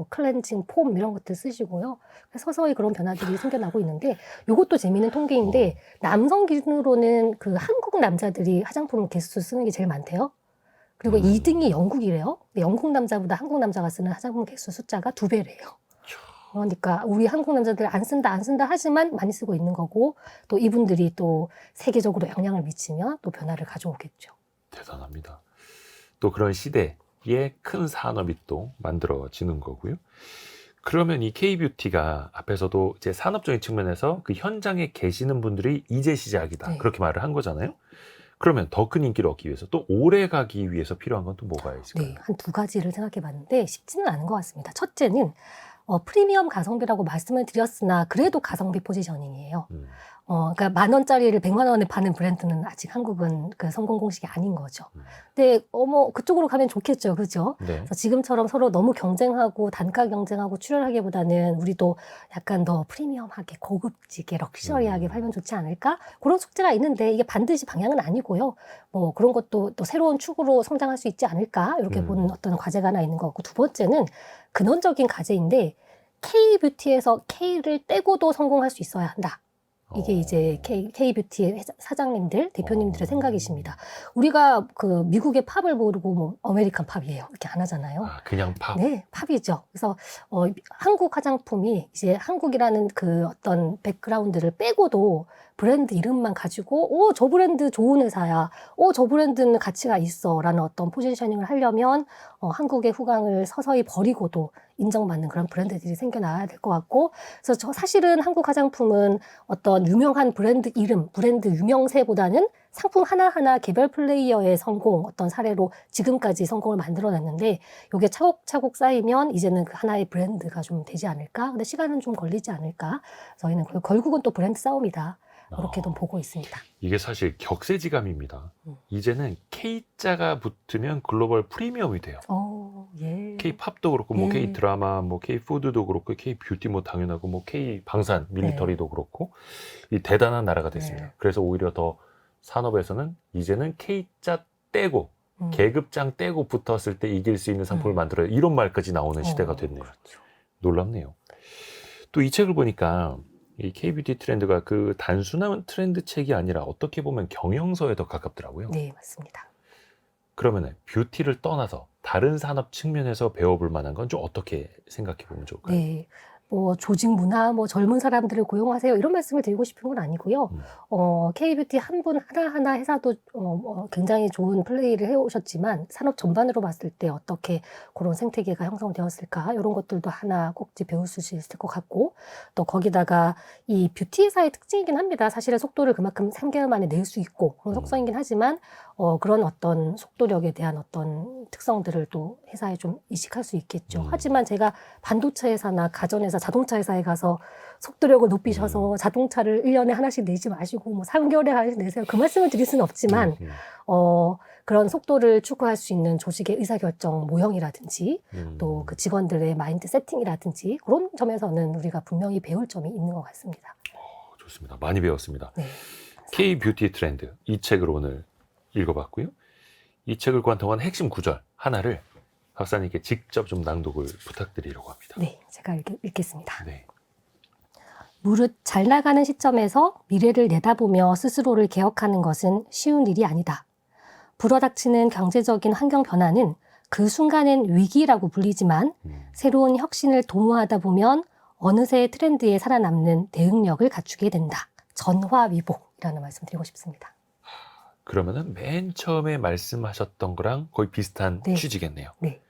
클렌징 폼 이런 것들 쓰시고요. 서서히 그런 변화들이 생겨나고 있는데 이것도 재미있는 통계인데 남성 기준으로는 그 한국 남자들이 화장품 개수 쓰는 게 제일 많대요. 그리고 2등이 영국이래요. 영국 남자보다 한국 남자가 쓰는 화장품 개수 숫자가 2배래요. 그러니까 우리 한국 남자들 안 쓴다 하지만 많이 쓰고 있는 거고 또 이분들이 또 세계적으로 영향을 미치면 또 변화를 가져오겠죠. 대단합니다. 또 그런 시대에 큰 산업이 또 만들어지는 거고요. 그러면 이 K뷰티가 앞에서도 이제 산업적인 측면에서 그 현장에 계시는 분들이 이제 시작이다. 네. 그렇게 말을 한 거잖아요. 그러면 더 큰 인기를 얻기 위해서 또 오래 가기 위해서 필요한 건 또 뭐가 있을까요? 네, 한 2가지를 생각해 봤는데 쉽지는 않은 것 같습니다. 첫째는 프리미엄 가성비라고 말씀을 드렸으나 그래도 가성비 포지셔닝이에요. 그러니까 10,000원짜리를 100만 원에 파는 브랜드는 아직 한국은 그 성공 공식이 아닌 거죠. 근데 그쪽으로 가면 좋겠죠, 그죠? 네. 그래서 지금처럼 서로 너무 경쟁하고 단가 경쟁하고 출혈하기보다는 우리도 약간 더 프리미엄하게 고급지게 럭셔리하게 팔면 좋지 않을까? 그런 숙제가 있는데 이게 반드시 방향은 아니고요. 그런 것도 또 새로운 축으로 성장할 수 있지 않을까? 이렇게 보는 어떤 과제가 하나 있는 것 같고 두 번째는 근원적인 과제인데 K뷰티에서 K를 떼고도 성공할 수 있어야 한다. 이게 이제 K뷰티 사장님들, 대표님들의 생각이십니다. 우리가 그 미국의 팝을 모르고 아메리칸 팝이에요. 이렇게 안 하잖아요. 그냥 팝. 네, 팝이죠. 그래서 한국 화장품이 이제 한국이라는 그 어떤 백그라운드를 빼고도 브랜드 이름만 가지고 저 브랜드 좋은 회사야. 저 브랜드는 가치가 있어. 라는 어떤 포지셔닝을 하려면 한국의 후광을 서서히 버리고도 인정받는 그런 브랜드들이 생겨나야 될 것 같고, 그래서 사실은 한국 화장품은 어떤 유명한 브랜드 이름, 브랜드 유명세보다는 상품 하나하나 개별 플레이어의 성공, 어떤 사례로 지금까지 성공을 만들어냈는데, 이게 차곡차곡 쌓이면 이제는 그 하나의 브랜드가 좀 되지 않을까? 근데 시간은 좀 걸리지 않을까? 저희는 결국은 또 브랜드 싸움이다. 그렇게 좀 보고 있습니다. 이게 사실 격세지감입니다. 이제는 K자가 붙으면 글로벌 프리미엄이 돼요. 예. K-팝도 그렇고, 뭐 K-드라마, 뭐 K-푸드도 그렇고, K-뷰티 뭐 당연하고, 뭐 K-방산, 밀리터리도 그렇고, 이 대단한 나라가 됐습니다. 그래서 오히려 더 산업에서는 이제는 K자 떼고, 계급장 떼고 붙었을 때 이길 수 있는 상품을 만들어요. 이런 말까지 나오는 시대가 됐네요. 그렇죠. 놀랍네요. 또 이 책을 보니까 이 K-뷰티 트렌드가 그 단순한 트렌드 책이 아니라 어떻게 보면 경영서에 더 가깝더라고요. 네, 맞습니다. 그러면은 뷰티를 떠나서 다른 산업 측면에서 배워볼 만한 건 좀 어떻게 생각해 보면 좋을까요? 네. 뭐 조직 문화, 뭐 젊은 사람들을 고용하세요 이런 말씀을 드리고 싶은 건 아니고요. K뷰티 한 분 하나하나 회사도 굉장히 좋은 플레이를 해오셨지만 산업 전반으로 봤을 때 어떻게 그런 생태계가 형성되었을까 이런 것들도 하나 꼭 배울 수 있을 것 같고, 또 거기다가 이 뷰티 회사의 특징이긴 합니다. 사실은 속도를 그만큼 3개월 만에 낼 수 있고 그런 속성이긴 하지만 그런 어떤 속도력에 대한 어떤 특성들을 또 회사에 좀 이식할 수 있겠죠. 하지만 제가 반도체 회사나 가전회사, 자동차 회사에 가서 속도력을 높이셔서 자동차를 1년에 하나씩 내지 마시고 뭐 3개월에 하나씩 내세요. 그 말씀을 드릴 수는 없지만 그런 속도를 추구할 수 있는 조직의 의사결정 모형이라든지 또 그 직원들의 마인드 세팅이라든지 그런 점에서는 우리가 분명히 배울 점이 있는 것 같습니다. 좋습니다. 많이 배웠습니다. 네. K-뷰티 트렌드, 이 책을 오늘 읽어봤고요. 이 책을 관통한 핵심 구절 하나를 박사님께 직접 좀 낭독을 부탁드리려고 합니다. 네, 제가 읽겠습니다. 네. 무릇 잘 나가는 시점에서 미래를 내다보며 스스로를 개혁하는 것은 쉬운 일이 아니다. 불어닥치는 경제적인 환경 변화는 그 순간엔 위기라고 불리지만 새로운 혁신을 도모하다 보면 어느새 트렌드에 살아남는 대응력을 갖추게 된다. 전화위복이라는 말씀 드리고 싶습니다. 그러면은 맨 처음에 말씀하셨던 거랑 거의 비슷한 네. 취지겠네요. 네.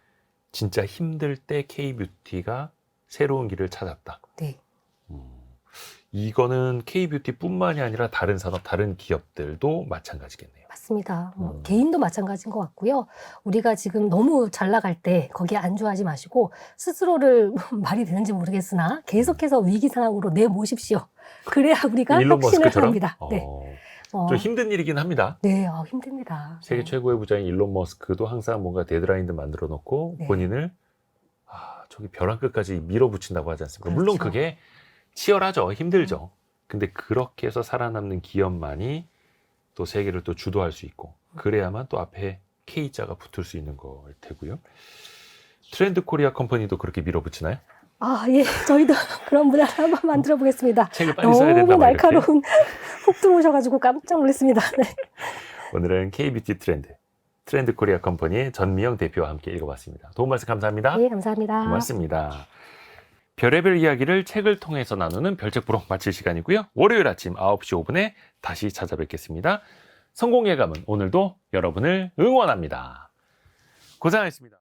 진짜 힘들 때 K-뷰티가 새로운 길을 찾았다. 네. 이거는 K-뷰티뿐만이 아니라 다른 산업, 다른 기업들도 마찬가지겠네요. 맞습니다. 개인도 마찬가지인 것 같고요. 우리가 지금 너무 잘 나갈 때 거기에 안주하지 마시고 스스로를 말이 되는지 모르겠으나 계속해서 위기 상황으로 내모십시오. 그래야 우리가 일론 혁신을 머스크처럼? 합니다. 네. 좀 힘든 일이긴 합니다. 네, 힘듭니다. 세계 최고의 부자인 일론 머스크도 항상 뭔가 데드라인들 만들어 놓고 네. 본인을 저기 벼랑 끝까지 밀어붙인다고 하지 않습니까? 그렇죠. 물론 그게 치열하죠. 힘들죠. 근데 그렇게 해서 살아남는 기업만이 또 세계를 또 주도할 수 있고 그래야만 또 앞에 K자가 붙을 수 있는 걸 테고요. 트렌드 코리아 컴퍼니도 그렇게 밀어붙이나요? 예. 저희도 그런 문화를 한번 만들어 보겠습니다. 책을 빨리 써야 된다. 너무 날카로운 훅 들어오셔가지고 깜짝 놀랐습니다. 네. 오늘은 K-뷰티 트렌드 코리아 컴퍼니의 전미영 대표와 함께 읽어봤습니다. 도움 말씀 감사합니다. 네, 감사합니다. 고맙습니다. 별의별 이야기를 책을 통해서 나누는 별책 부록 마칠 시간이고요. 월요일 아침 9시 5분에 다시 찾아뵙겠습니다. 성공 예감은 오늘도 여러분을 응원합니다. 고생하셨습니다.